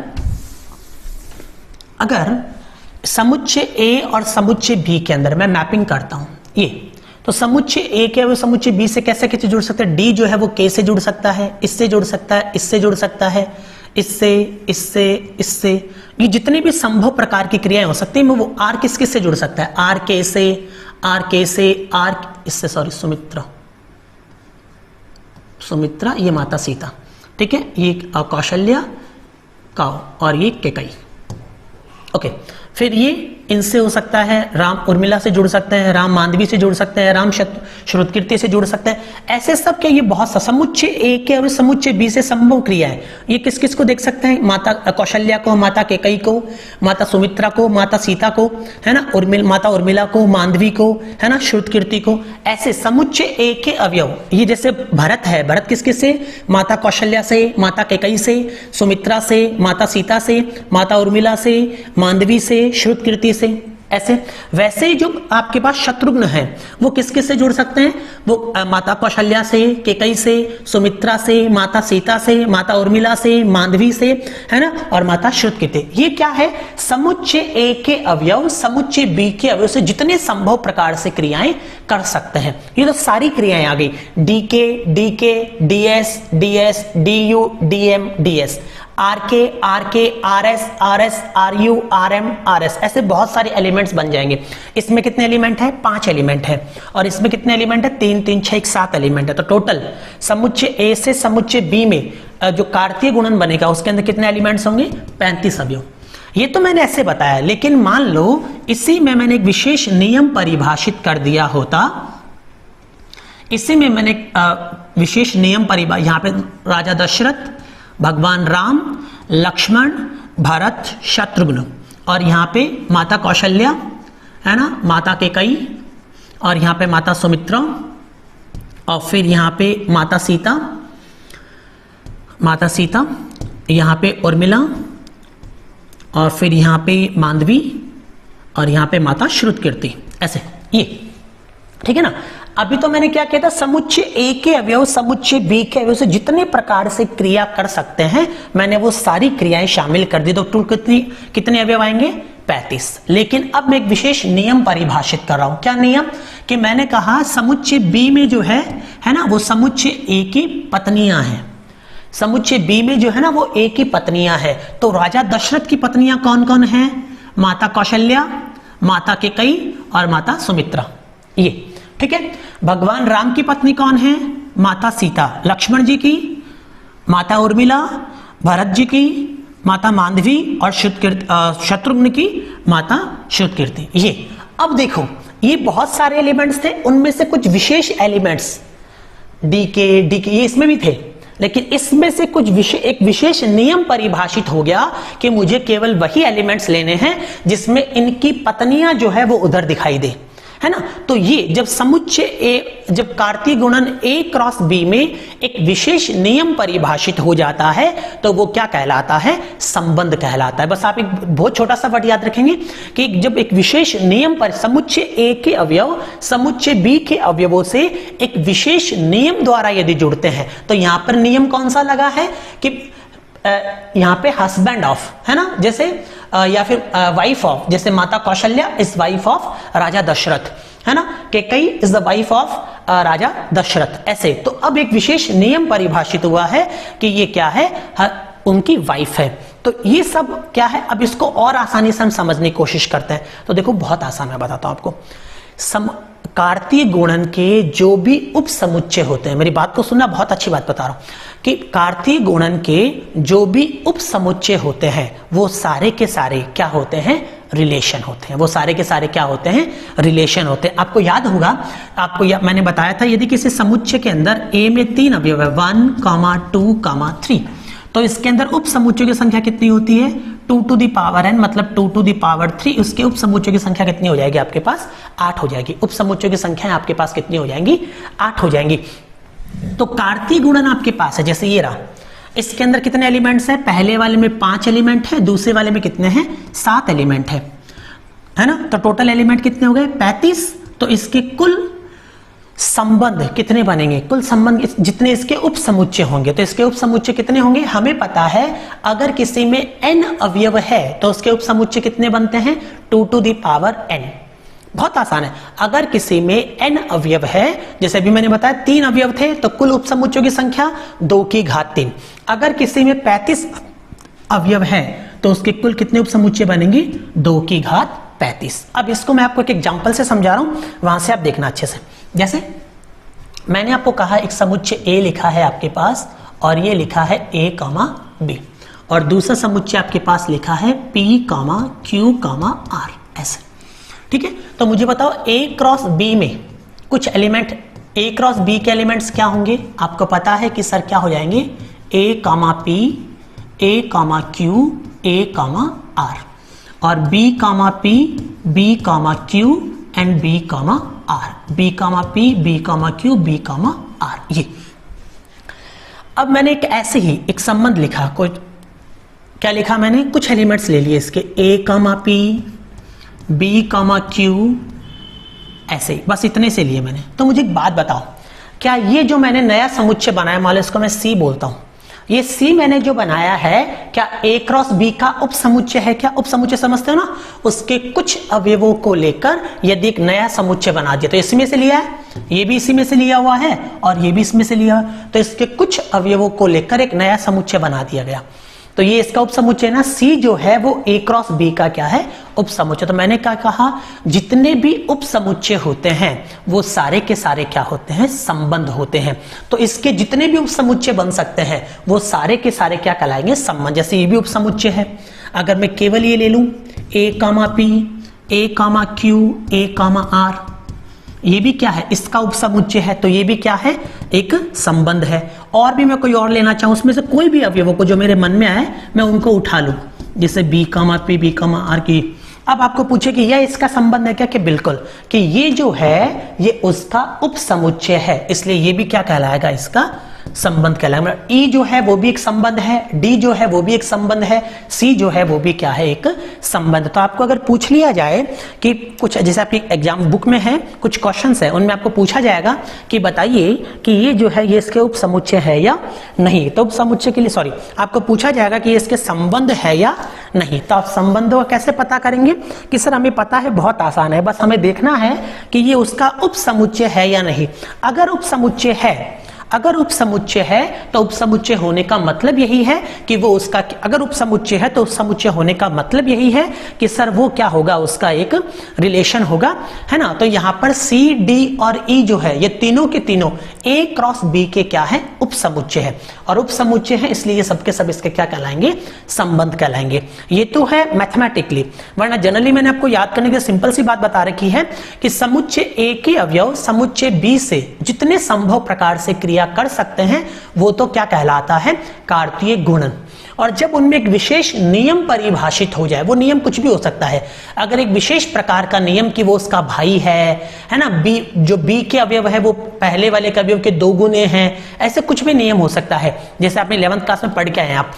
A: समुच्चय ए और समुच्चय बी के अंदर मैं मैपिंग करता हूं, ये तो समुच्चय ए के अवयव समुच्चय बी से कैसे कैसे जुड़ सकते हैं? डी जो है वो के से जुड़ सकता है, इससे जुड़ सकता है, इससे जुड़ सकता है, इससे। ये जितने भी संभव प्रकार की क्रियाएं हो सकती है, वो आर किस किस से जुड़ सकता है? आर के से, आर इससे, सॉरी, सुमित्रा, ये माता सीता, ठीक है, ये कौशल्या का, और ये कैकेयी। ओके, फिर ये इनसे हो सकता है, राम उर्मिला से जुड़ सकते हैं, राम मांडवी से जुड़ सकते हैं, राम श्रुतकीर्ति से जुड़ सकते हैं। ऐसे सब के ये बहुत सा समुच्चय ए के और समुच्चय बी से संभव क्रिया है। ये किस किस को देख सकते हैं? माता कौशल्या को, माता कैकेयी को, माता सुमित्रा को, माता सीता को, है ना, माता उर्मिला को, मांडवी को, है ना, श्रुतकीर्ति को। ऐसे समुच्चय ए के अवयव, ये जैसे भरत है, भरत किस किस से? माता कौशल्या से, माता कैकेयी से, सुमित्रा से, माता सीता से, माता उर्मिला से, मांडवी से, श्रुतकीर्ति से। ऐसे। वैसे ही जो आपके पास शत्रुघ्न है वो किस किस से जुड़ सकते हैं, वो माता कौशल्या से, केकई से, सुमित्रा से, माता सीता से, माता उर्मिला से, मांडवी से, है ना, और माता श्रुतकीर्ति। ये क्या है, समुच्चय ए के अवयव समुच्चय बी के अवयव से जितने संभव प्रकार से क्रियाएं कर सकते हैं। ये तो सारी क्रियाएं आ गई, DK, DK, DS, DS, DU, DM, DS, RK, RK, RS, RS, RU, RM, RS, ऐसे बहुत सारे एलिमेंट्स बन जाएंगे। इसमें कितने एलिमेंट है, 5 एलिमेंट है, और इसमें कितने एलिमेंट है, 3 3 6 7 एलिमेंट है। तो टोटल समुच्चय ए से समुच्चय बी में जो कार्तीय गुणन बनेगा उसके अंदर कितने एलिमेंट्स होंगे, 35 अवयव। ये तो मैंने ऐसे बताया, लेकिन मान लो इसी में मैंने एक विशेष नियम परिभाषित कर दिया होता, इसी में मैंने विशेष नियम परिभाषित, यहाँ पे राजा दशरथ, भगवान राम, लक्ष्मण, भरत, शत्रुघ्न, और यहाँ पे माता कौशल्या, है ना, माता केकई, और यहाँ पे माता सुमित्रा, और फिर यहाँ पे माता सीता, यहाँ पे उर्मिला, और फिर यहाँ पे मांडवी, और यहाँ पे माता श्रुतकीर्ति, ऐसे ये, ठीक है ना। अभी तो मैंने क्या किया था, समुच्चय ए के अवयव समुच्चय बी के अवयव से जितने प्रकार से क्रिया कर सकते हैं मैंने वो सारी क्रियाएं शामिल कर दी। तो टोटल कितने अवयव आएंगे, 35। लेकिन अब मैं एक विशेष नियम परिभाषित कर रहा हूं। क्या नियम, कि मैंने कहा समुच्चय बी में जो है ना, वो समुच्चय ए की पत्नियां हैं। समुच्चय बी में जो है ना वो ए की पत्नियां हैं। तो राजा दशरथ की पत्नियां कौन कौन है, माता कौशल्या, माता केकई और माता सुमित्रा, ये, ठीक है। भगवान राम की पत्नी कौन है, माता सीता, लक्ष्मण जी की, माता उर्मिला, भरत जी की, माता मांडवी, और शत्रुघ्न की माता श्रुतकीर्ति, ये। अब देखो ये बहुत सारे एलिमेंट्स थे, उनमें से कुछ विशेष एलिमेंट्स डीके ये इसमें भी थे, लेकिन इसमें से कुछ एक विशेष नियम परिभाषित हो गया कि मुझे केवल वही एलिमेंट्स लेने हैं जिसमें इनकी पत्नियां जो है वो उधर दिखाई दे, है ना। तो ये जब समुच्चय ए, जब कार्तीय गुणन ए क्रॉस बी में एक विशेष नियम परिभाषित हो जाता है तो वो क्या कहलाता है, संबंध कहलाता है। बस आप एक बहुत छोटा सा वर्ड याद रखेंगे कि जब एक विशेष नियम पर समुच्चय ए के अवयव समुच्चय बी के अवयवों से एक विशेष नियम द्वारा यदि जुड़ते हैं, तो यहां पर नियम कौन सा लगा है कि यहाँ पे हस्बैंड ऑफ, है ना, जैसे या फिर वाइफ ऑफ, जैसे माता Kaushalya is wife of Raja Dasharath, है ना, Kaikeyi is the wife of Raja Dasharath, ऐसे। तो अब एक विशेष नियम परिभाषित हुआ है कि ये क्या है, उनकी वाइफ है। तो ये सब क्या है, अब इसको और आसानी से हम समझने की कोशिश करते हैं। तो देखो बहुत आसान है, बताता हूं आपको। कार्तीय गुणन के जो भी उप समुच्चय होते हैं, मेरी बात को सुनना, बहुत अच्छी बात बता रहा हूं कि कार्तीय गुणन के जो भी उप समुच्चय होते हैं वो सारे के सारे क्या होते हैं, रिलेशन होते हैं। वो सारे के सारे क्या होते हैं, रिलेशन होते हैं। आपको याद होगा, मैंने बताया था यदि किसी समुच्चय के अंदर ए में 3 अवयव है 1, 2, 3, तो इसके अंदर उप समुच्चयों की संख्या कितनी होती है, 2 to the power n, मतलब 2 to the power 3। उसके उप समुच्चयों की संख्या कितनी हो जाएगी आपके पास, 8 हो जाएगी। उप समुच्चयों की संख्या आपके पास कितनी हो जाएंगी, 8 हो जाएंगी। तो कार्तीय गुणन आपके पास है, जैसे ये रहा, इसके अंदर कितने एलिमेंट्स हैं, पहले वाले में 5 एलिमेंट है, दूसरे वाले में कितने हैं, 7 एलिमेंट है ना। तो टोटल एलिमेंट कितने हो गए, 35। तो इसके कुल संबंध कितने बनेंगे, कुल संबंध जितने इसके उप समुच्चय होंगे। तो इसके उप समुच्चय कितने होंगे, हमें पता है अगर किसी में n अवयव है तो उसके उप समुच्चय कितने बनते हैं, 2 to the power n। बहुत आसान है, अगर किसी में n अवयव है, जैसे अभी मैंने बताया 3 अवयव थे तो कुल उप समुच्चयों की संख्या 2 की घात 3। अगर किसी में 35 अवयव है तो उसके कुल कितने उप समुच्चय बनेंगे, 2 की घात 35। अब इसको मैं आपको एक एग्जांपल से समझा रहा हूं, वहां से आप देखना अच्छे से। जैसे मैंने आपको कहा एक समुच्चय ए लिखा है आपके पास, और ये लिखा है a, b, और दूसरा समुच्चय आपके पास लिखा है p, q, r, ऐसे, ठीक है। तो मुझे बताओ a क्रॉस b में कुछ एलिमेंट, a क्रॉस b के एलिमेंट्स क्या होंगे, आपको पता है कि सर क्या हो जाएंगे, a, p, a, q, a, r, और b, p, b, q and b, r, b, p, b, q, b, r, ये। अब मैंने एक ऐसे ही एक संबंध लिखा, कोई क्या लिखा मैंने, कुछ एलिमेंट्स ले लिए इसके, a, p, B comma Q, ऐसे ही, बस इतने से लिए मैंने। तो मुझे एक बात बताओ, क्या ये जो मैंने नया समुच्चय बनाया, मान लो इसको मैं सी बोलता हूं, ये सी मैंने जो बनाया है, क्या ए क्रॉस बी का उपसमुच्चय है? क्या उपसमुच्चय समझते हो ना? उसके कुछ अवयवों को लेकर यदि एक नया समुच्चय बना दिया, तो इसी में से लिया है, ये भी इसी में से लिया हुआ है और ये भी इसमें से लिया, तो इसके कुछ अवयवों को लेकर एक नया समुच्चय बना दिया गया, तो ये इसका उपसमुच्चय ना। सी जो है वो ए क्रॉस बी का क्या है? उपसमुच्चय। तो मैंने क्या कहा, जितने भी उपसमुच्चय होते हैं वो सारे के सारे क्या होते हैं? संबंध होते हैं। तो इसके जितने भी उपसमुच्चय बन सकते हैं वो सारे के सारे क्या कहलाएंगे? संबंध। जैसे ये भी उपसमुच्चय है, अगर मैं केवल ये ले लूं a comma p, a comma q, a comma r, ये भी क्या है? इसका उपसमुच्चय है, तो ये भी क्या है? एक संबंध है। और भी मैं कोई और लेना चाहूं, उसमें से कोई भी अवयवों को जो मेरे मन में आए मैं उनको उठा लूं, जैसे B comma P, B comma R की। अब आपको पूछे कि यह इसका संबंध है क्या? कि बिल्कुल, कि ये जो है ये उसका उपसमुच्चय है, इसलिए ये भी क्या कहलाएगा? इसका संबंध कहलाएगा। ई जो है वो भी एक संबंध है, डी जो है वो भी एक संबंध है, सी जो है वो भी क्या है? एक संबंध। तो आपको अगर पूछ लिया जाए कि कुछ, जैसे आपकी एग्जाम बुक में है कुछ क्वेश्चंस है, उनमें आपको पूछा जाएगा कि बताइए कि ये जो है ये इसके उपसमुच्चय है या नहीं, तो उपसमुच्चय के लिए सॉरी आपको पूछा जाएगा कि ये इसके संबंध है या नहीं। तो आप संबंधों कैसे पता करेंगे? कि सर हमें पता है, बहुत आसान है, बस हमें देखना है कि ये उसका उपसमुच्चय है या नहीं। अगर उपसमुच्चय है, अगर उपसमुच्चय है तो उपसमुच्चय होने का मतलब यही है कि वो उसका, अगर उपसमुच्चय है तो उपसमुच्चय होने का मतलब यही है कि सर वो क्या होगा? उसका एक रिलेशन होगा, है ना। तो यहां पर सी, डी और ई जो है ये तीनों के तीनों ए क्रॉस बी के क्या है? उपसमुच्चय है, और उपसमुच्चय है इसलिए ये सबके सब इसके क्या कहलाएंगे? संबंध कहलाएंगे। ये तो है मैथमेटिकली, वरना जनरली मैंने आपको याद करने के लिए सिंपल सी बात बता रखी है कि समुच्चय ए के अवयव समुच्चय बी से जितने संभव प्रकार से क्रिया कर सकते हैं वो तो क्या कहलाता है? कार्तीय गुणन। और जब उनमें एक विशेष नियम परिभाषित हो जाए, वो नियम कुछ भी हो सकता है, अगर एक विशेष प्रकार का नियम कि वो उसका भाई है ना, बी जो बी के अवयव है वो पहले वाले के अवयव के 2 गुने हैं, ऐसे कुछ भी नियम हो सकता है, जैसे आपने 11th क्लास में पढ़ के आए आप।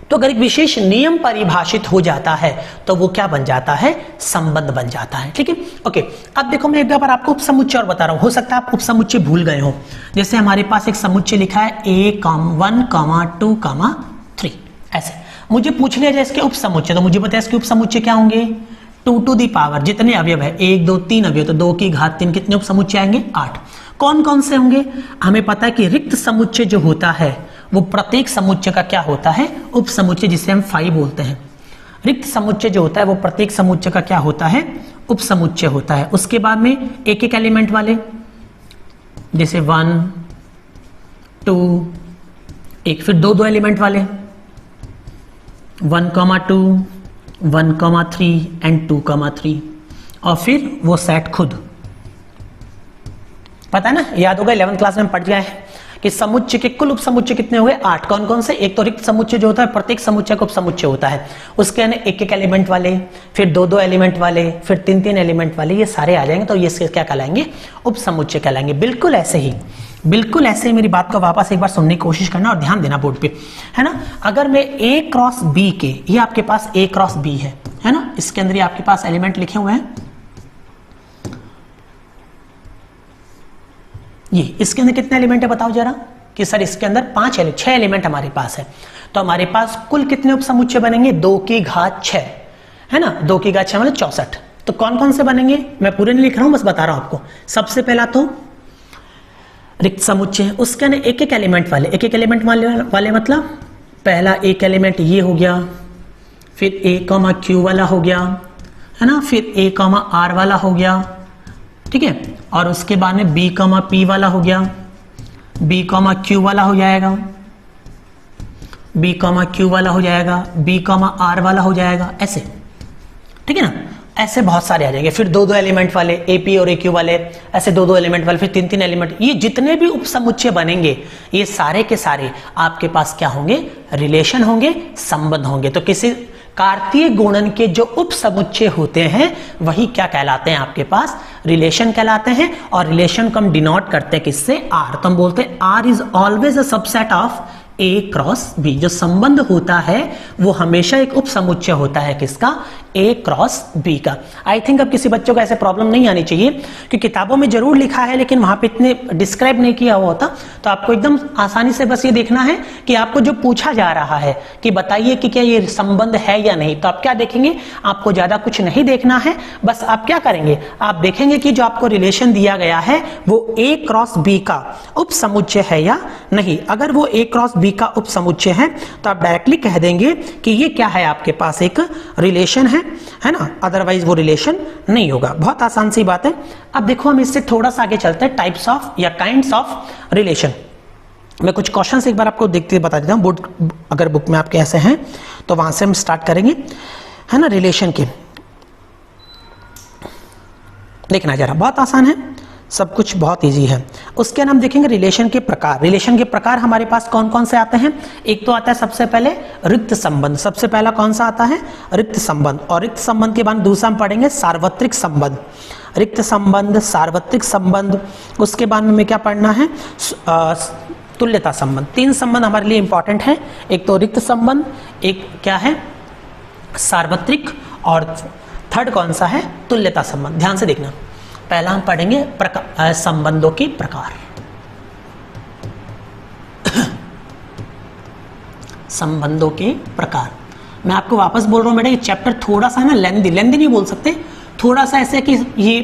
A: तो अगर एक विशेष नियम परिभाषित हो जाता है तो वो क्या बन जाता है? संबंध बन जाता है। ठीक है, ओके। अब देखो मैं एक बार आपको उपसमुच्चय और बता रहा हूं, हो सकता है आप उपसमुच्चय भूल गए हो। जैसे हमारे पास एक समुच्चय लिखा है A, 1, 2, 3, ऐसे मुझे पूछ लिया जाए इसके उपसमुच्चय, तो मुझे बताया इसके उपसमुच्चय क्या होंगे? 2 टू दी पावर, जितने अवयव है 1, 2, 3 अवयव, तो 2 की घात 3 कितने उपसमुच्चय आएंगे? 8। कौन कौन से होंगे? हमें पता है कि रिक्त समुच्चय जो होता है वो प्रत्येक समुच्चय का क्या होता है? उपसमुच्चय, जिसे हम फाई बोलते हैं। रिक्त समुच्चय जो होता है वो प्रत्येक समुच्चय का क्या होता है? उपसमुच्चय होता है। उसके बाद में एक एक एलिमेंट वाले, जैसे 1, 2, एक, फिर 2 एलिमेंट वाले 1, 2, 1, 3 एंड 2, 3, और फिर वो सेट खुद। पता है ना, याद होगा 11th क्लास में पढ़ गए हैं कि समुच्चय के कुल उपसमुच्चय कितने हुए? 8। कौन कौन से? एक तो रिक्त समुच्चय जो होता है, प्रत्येक समुच्चय का उपसमुच्चय होता है, उसके अंदर एक एक एलिमेंट वाले, फिर 2 एलिमेंट वाले, फिर 3 एलिमेंट वाले, ये सारे आ जाएंगे, तो ये क्या कहलाएंगे? उपसमुच्चय कहलाएंगे। बिल्कुल ऐसे ही, बिल्कुल ऐसे ही मेरी बात को वापस एक बार सुनने की कोशिश करना और ध्यान देना बोर्ड पे, है ना। अगर मैं ए क्रॉस बी के, ये आपके पास ए क्रॉस बी है ना, इसके अंदर ये आपके पास एलिमेंट लिखे हुए हैं, ये इसके अंदर कितने एलिमेंट है बताओ जरा? कि सर इसके अंदर 6 एलिमेंट हमारे पास है, तो हमारे पास कुल कितने उपसमुच्चय बनेंगे? 2 की घात 6, है ना। 2 की घात 6 मतलब 64। तो कौन कौन से बनेंगे? मैं पूरे नहीं लिख रहा हूं, बस बता रहा हूं आपको। सबसे पहला तो रिक्त समुच्चय, उसके अंदर एक एक एलिमेंट वाले, एक एक एलिमेंट वाले मतलब पहला एक एलिमेंट ये हो गया, फिर A, Q वाला हो गया, है ना, फिर A, R वाला हो गया, ठीक है, और उसके बाद में B, P वाला हो गया, B, Q वाला हो जाएगा, B, Q वाला हो जाएगा, B, R वाला हो जाएगा, ऐसे, ठीक है ना। ऐसे बहुत सारे आ जाएंगे, फिर 2 एलिमेंट वाले AP और AQ वाले, ऐसे 2 एलिमेंट वाले, फिर 3 एलिमेंट। ये जितने भी उपसमुच्चय बनेंगे ये सारे के सारे आपके पास क्या होंगे? रिलेशन होंगे, संबंध होंगे। तो किसी कार्तीय गुणन के जो उपसमुच्चय होते हैं वही क्या कहलाते हैं? आपके पास रिलेशन कहलाते हैं, और रिलेशन को हम डिनोट करते हैं किससे? R। तो हम बोलते हैं R is always a subset of A cross B. जो संबंध होता है वो हमेशा एक उप समुच्चय होता है, किसका? ए क्रॉस बी का। आई थिंक अब किसी बच्चों को ऐसे प्रॉब्लम नहीं आनी चाहिए, कि किताबों में जरूर लिखा है लेकिन वहां पे इतने डिस्क्राइब नहीं किया हुआ होता। तो आपको एकदम आसानी से बस ये देखना है कि आपको जो पूछा जा रहा है कि बताइए कि क्या ये संबंध है या नहीं, तो आप क्या देखेंगे? आपको ज्यादा कुछ नहीं देखना है, बस आप क्या करेंगे? आप देखेंगे कि जो आपको रिलेशन दिया गया है वो ए क्रॉस बी का उप समुच्चय है या नहीं। अगर वो ए क्रॉस बी का उप समुच्चय है तो आप डायरेक्टली कह देंगे कि ये क्या है, आपके पास एक रिलेशन है ना, अदरवाइज वो रिलेशन नहीं होगा। बहुत आसान सी बात है। अब देखो हम इससे थोड़ा सा आगे चलते हैं, टाइप्स ऑफ या काइंड्स ऑफ रिलेशन। मैं कुछ क्वेश्चंस एक बार आपको देखते बता देता हूँ, अगर बुक में आपके ऐसे हैं तो वहां से हम स्टार्ट करेंगे, है ना, रिलेशन के। देखना जरा, बहुत आसान है, सब कुछ बहुत इजी है। उसके नाम देखेंगे रिलेशन के प्रकार। रिलेशन के प्रकार हमारे पास कौन कौन से आते हैं? एक तो आता है सबसे पहले रिक्त संबंध। सबसे पहला कौन सा आता है? रिक्त संबंध। और रिक्त संबंध के बाद दूसरा हम पढ़ेंगे सार्वत्रिक संबंध। रिक्त संबंध, सार्वत्रिक संबंध। उसके बाद में क्या पढ़ना है? तुल्यता संबंध। तीन संबंध हमारे लिए इंपॉर्टेंट है, एक तो रिक्त संबंध, एक क्या है? सार्वत्रिक, और थर्ड कौन सा है? तुल्यता संबंध। ध्यान से देखना। पहला हम पढ़ेंगे संबंधों के प्रकार। संबंधों के प्रकार। मैं आपको वापस बोल रहा हूं बेटा, ये चैप्टर थोड़ा सा है ना लेंदी नहीं बोल सकते, थोड़ा सा ऐसे कि ये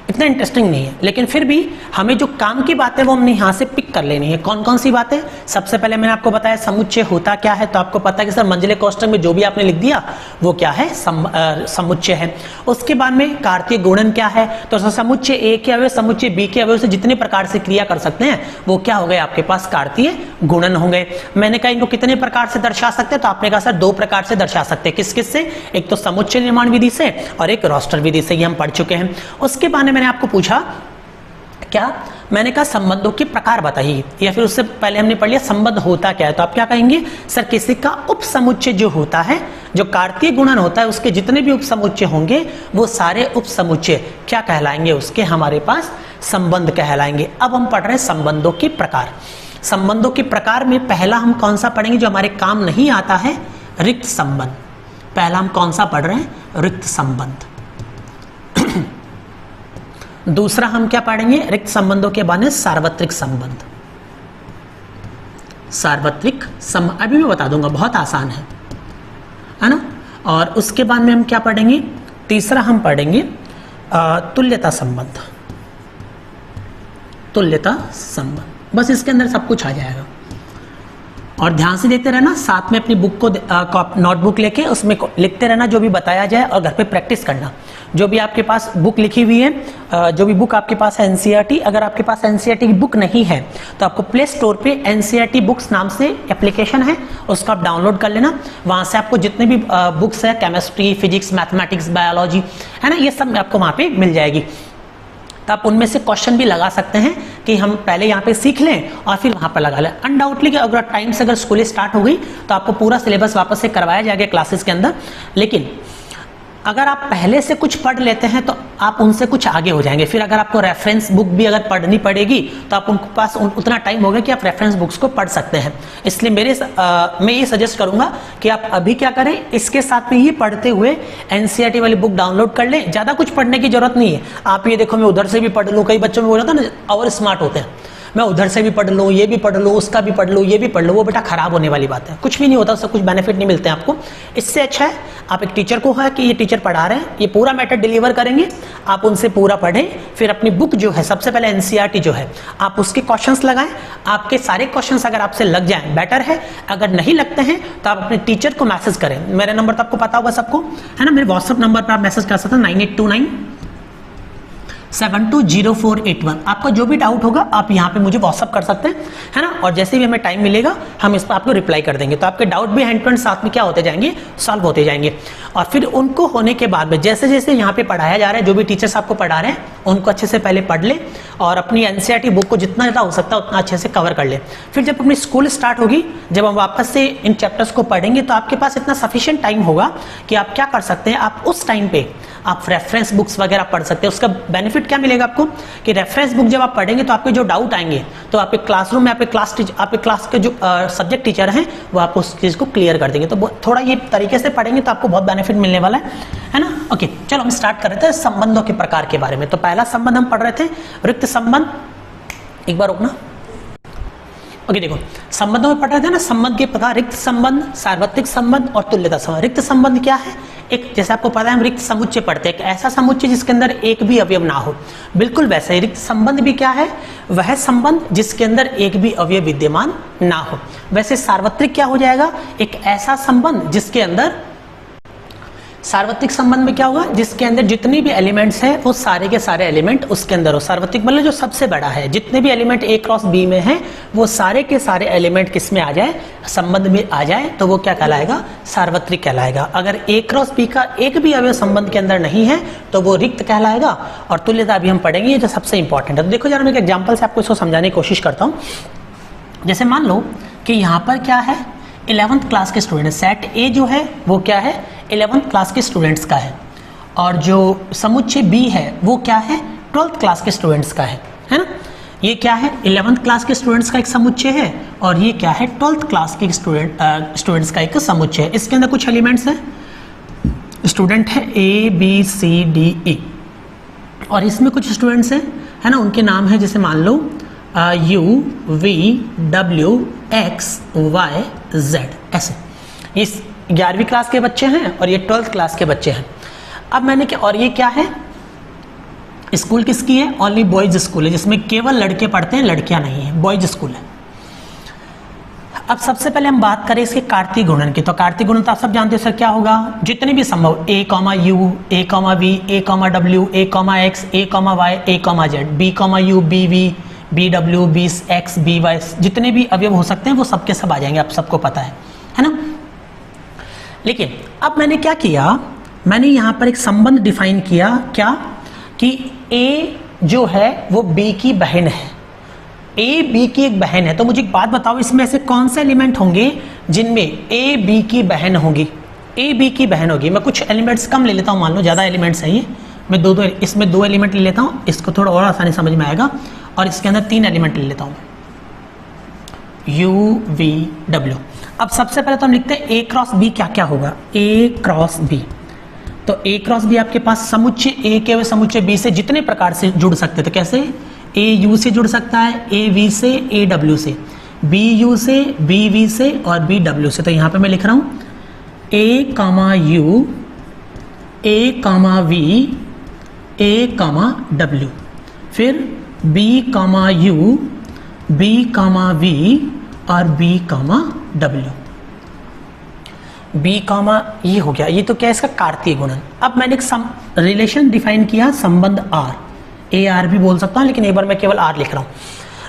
A: इतना इंटरेस्टिंग नहीं है, लेकिन फिर भी हमें जो काम की बातें वो हमने यहाँ से पिक कर लेनी है। कौन कौन सी बातें? सबसे पहले मैंने आपको बताया समुच्चय होता क्या है, तो आपको पता है कि सर मंजिले कोष्ठक में जो भी आपने लिख दिया वो क्या है? समुच्चय है। उसके बाद में कार्तीय गुणन क्या है? तो समुच्चय ए के अवयव, समुच्चय बी के अवयव से जितने प्रकार से क्रिया कर सकते हैं वो क्या हो गए? आपके पास कार्तीय गुणन हो गए। मैंने कहा इनको कितने प्रकार से दर्शा सकते हैं, तो आपने कहा सर दो प्रकार से दर्शा सकते हैं। किस किस से? एक तो समुच्चय निर्माण विधि से और एक रोस्टर विधि से, ये हम पढ़ चुके हैं। उसके बाद मैंने आपको पूछा क्या? मैंने कहा संबंधों के प्रकार बताइए, या फिर उससे पहले हमने पढ़ लिया संबंध होता क्या है। तो आप क्या कहेंगे? सर किसी का उप समुच्चय जो होता है, जो कार्तीय गुणन होता है, उसके जितने भी उप समुच्चय होंगे वो सारे उप समुच्चय क्या कहलाएंगे? उसके हमारे पास संबंध कहलाएंगे। अब हम पढ़ रहे हैं संबंधों के प्रकार। संबंधों के प्रकार में पहला हम कौन सा पढ़ेंगे जो हमारे काम नहीं आता है? रिक्त संबंध। पहला हम कौन सा पढ़ रहे हैं? रिक्त संबंध। दूसरा हम क्या पढ़ेंगे? रिक्त संबंधों के बाद सार्वत्रिक संबंध। सार्वत्रिक संबंध अभी मैं बता दूंगा, बहुत आसान है ना। और उसके बाद में हम क्या पढ़ेंगे? तीसरा हम पढ़ेंगे तुल्यता संबंध। तुल्यता संबंध, बस इसके अंदर सब कुछ आ जाएगा। और ध्यान से देखते रहना, साथ में अपनी बुक को नोटबुक लेके उसमें लिखते रहना जो भी बताया जाए, और घर पे प्रैक्टिस करना। जो भी आपके पास बुक लिखी हुई है, जो भी बुक आपके पास है एनसीईआरटी, अगर आपके पास एनसीईआरटी की बुक नहीं है तो आपको प्ले स्टोर पे एनसीईआरटी बुक्स नाम से एप्लीकेशन है, उसको आप डाउनलोड कर लेना। वहाँ से आपको जितने भी बुक्स है, केमिस्ट्री, फिजिक्स, मैथमेटिक्स, बायोलॉजी, है ना, ये सब आपको वहाँ पे मिल जाएगी। तो आप उनमें से क्वेश्चन भी लगा सकते हैं कि हम पहले यहाँ पे सीख लें और फिर वहाँ पर लगा लें। अनडाउटली कि अगर टाइम से अगर स्कूल स्टार्ट हो गई तो आपको पूरा सिलेबस वापस से करवाया जाएगा क्लासेस के अंदर। लेकिन अगर आप पहले से कुछ पढ़ लेते हैं तो आप उनसे कुछ आगे हो जाएंगे। फिर अगर आपको रेफरेंस बुक भी अगर पढ़नी पड़ेगी तो आप उनके पास उतना टाइम होगा कि आप रेफरेंस बुक्स को पढ़ सकते हैं। इसलिए मैं ये सजेस्ट करूंगा कि आप अभी क्या करें, इसके साथ में ये पढ़ते हुए एनसीईआरटी वाली बुक डाउनलोड कर लें। ज़्यादा कुछ पढ़ने की जरूरत नहीं है। आप ये देखो, मैं उधर से भी पढ़ लूँ, कई बच्चों में बोला था ना और स्मार्ट होते हैं, मैं उधर से भी पढ़ लूँ, ये भी पढ़ लूँ, उसका भी पढ़ लूँ, ये भी पढ़ लूँ, वो बेटा खराब होने वाली बात है। कुछ भी नहीं होता, उससे कुछ बेनिफिट नहीं मिलते हैं आपको। इससे अच्छा है आप एक टीचर को है कि ये टीचर पढ़ा रहे हैं, ये पूरा मैटर डिलीवर करेंगे, आप उनसे पूरा पढ़ें। फिर अपनी बुक जो है, सबसे पहले एनसीईआरटी जो है, आप उसके क्वेश्चंस लगाएं। आपके सारे क्वेश्चंस अगर आपसे लग जाएं बेटर है, अगर नहीं लगते हैं तो आप अपने टीचर को मैसेज करें। मेरा नंबर तो आपको पता होगा सबको, है ना, मेरे व्हाट्सएप नंबर पर आप मैसेज कर सकते हैं 9829 720481। आपका जो भी डाउट होगा आप यहाँ पे मुझे व्हाट्सअप कर सकते हैं, है ना। और जैसे भी हमें टाइम मिलेगा हम इस पर आपको रिप्लाई कर देंगे। तो आपके डाउट भी हैंड टू हैंड साथ में क्या होते जाएंगे, सॉल्व होते जाएंगे। और फिर उनको होने के बाद में जैसे जैसे यहाँ पे पढ़ाया जा रहा है, जो भी टीचर्स आपको पढ़ा रहे हैं उनको अच्छे से पहले पढ़ लें और अपनी एनसीईआरटी बुक को जितना ज़्यादा हो सकता है उतना अच्छे से कवर कर लें। फिर जब अपनी स्कूल स्टार्ट होगी, जब हम वापस से इन चैप्टर्स को पढ़ेंगे तो आपके पास इतना सफिशिएंट टाइम होगा कि आप क्या कर सकते हैं, आप उस टाइम पे आप रेफरेंस बुक्स वगैरह पढ़ सकते हैं। उसका बेनिफिट बेनिफिट क्या मिलेगा आपको कि रेफरेंस बुक जब आप पढ़ेंगे तो आपके जो डाउट आएंगे तो आपके क्लासरूम में आपके क्लास के जो सब्जेक्ट टीचर हैं वो आपको उस चीज़ को क्लियर कर देंगे। तो थोड़ा ये तरीके से पढ़ेंगे तो आपको बहुत बेनिफिट मिलने वाला है ना। ओके, चलो हम स्टार्ट कर रहे थे संबंधों के प्रकार के बारे में। तो पहला संबंध हम पढ़ रहे थे रिक्त संबंध। एक बार रुकना। ओके, देखो संबंधों में पढ़ रहे थे ना, संबंध के प्रकार रिक्त संबंध, सार्वत्रिक संबंध और तुल्यता संबंध। रिक्त संबंध क्या है? एक, जैसे आपको पता है हम रिक्त समुच्चय पढ़ते हैं, एक ऐसा समुच्चय जिसके अंदर एक भी अवयव ना हो। बिल्कुल वैसे ही रिक्त संबंध भी क्या है? वह संबंध जिसके अंदर एक भी अवयव विद्यमान ना हो। वैसे सार्वत्रिक क्या हो जाएगा? एक ऐसा संबंध जिसके अंदर, सार्वत्रिक संबंध में क्या होगा? जिसके अंदर जितने भी एलिमेंट्स हैं वो सारे के सारे एलिमेंट उसके अंदर हो। सार्वत्रिक मतलब जो सबसे बड़ा है, जितने भी एलिमेंट ए क्रॉस बी में हैं वो सारे के सारे एलिमेंट किस में आ जाए? संबंध में आ जाए तो वो क्या कहलाएगा? सार्वत्रिक कहलाएगा। अगर ए क्रॉस बी का एक भी अवयव संबंध के अंदर नहीं है तो वो रिक्त कहलाएगा। और तुल्यता भी हम पढ़ेंगे जो सबसे इंपॉर्टेंट है। तो देखो जरा मैं एक एग्जाम्पल से आपको इसको समझाने की कोशिश करता हूँ। जैसे मान लो कि यहाँ पर क्या है? 11th क्लास के स्टूडेंट, सेट ए जो है वो क्या है? 11th क्लास के स्टूडेंट्स का है। और जो समुच्चय बी है वो क्या है? 12th क्लास के स्टूडेंट्स का है ना। ये क्या है? 11th क्लास के स्टूडेंट्स का एक समुच्चय है और ये क्या है? 12th क्लास के स्टूडेंट्स का एक समुच्चय है। इसके अंदर कुछ एलिमेंट्स हैं, स्टूडेंट है A B C D E, और इसमें कुछ स्टूडेंट्स हैं, है ना, उनके नाम है जैसे मान लो यू वी डब्ल्यू एक्स वाई जेड, ऐसे। इस 11वीं क्लास के बच्चे हैं और ये 12th क्लास के बच्चे हैं। अब मैंने क्या, और ये क्या है? स्कूल किसकी है? ओनली बॉयज स्कूल है, जिसमें केवल लड़के पढ़ते हैं, लड़कियां नहीं है, बॉयज स्कूल है। अब सबसे पहले हम बात करें इसके कार्तीय गुणन की। तो कार्तीय गुणन तो आप सब जानते हो सर क्या होगा? जितने भी संभव A comma U, A comma V, A comma W, A comma X, A comma Y, A comma Z, B comma U, B V, B W, B X, B Y, जितने भी अवयव हो सकते हैं वो सबके सब आ जाएंगे, आप सबको पता है ना। लेकिन अब मैंने क्या किया? मैंने यहाँ पर एक संबंध डिफाइन किया, क्या? कि ए जो है वो बी की बहन है, ए बी की एक बहन है। तो मुझे एक बात बताओ, इसमें ऐसे कौन से एलिमेंट होंगे जिनमें ए बी की बहन होगी? ए बी की बहन होगी। मैं कुछ एलिमेंट्स कम ले लेता हूँ, मान लो ज़्यादा एलिमेंट्स हैं ये, मैं इसमें दो एलिमेंट ले लेता हूँ, इसको थोड़ा और आसानी समझ में आएगा। और इसके अंदर 3 एलिमेंट ले लेता हूँ, यू वी डब्ल्यू। अब सबसे पहले तो हम लिखते हैं ए क्रॉस बी क्या क्या होगा? ए क्रॉस बी। तो ए क्रॉस बी आपके पास समुच्चय ए के व समुच्चय बी से जितने प्रकार से जुड़ सकते हैं। तो कैसे? ए यू से जुड़ सकता है, ए वी से, ए डब्ल्यू से, बी यू से, बी वी से और बी डब्ल्यू से। तो यहाँ पे मैं लिख रहा हूँ a comma u, a comma v, a comma डब्ल्यू, फिर b comma u, b comma v और बी कामा डब्ल्यू। बी कामा ये हो गया, ये तो क्या है? इसका कार्तीय गुणन। अब मैंने एक रिलेशन डिफाइन किया, संबंध आर, ए आर भी बोल सकता हूँ लेकिन एक बार मैं केवल आर लिख रहा हूँ।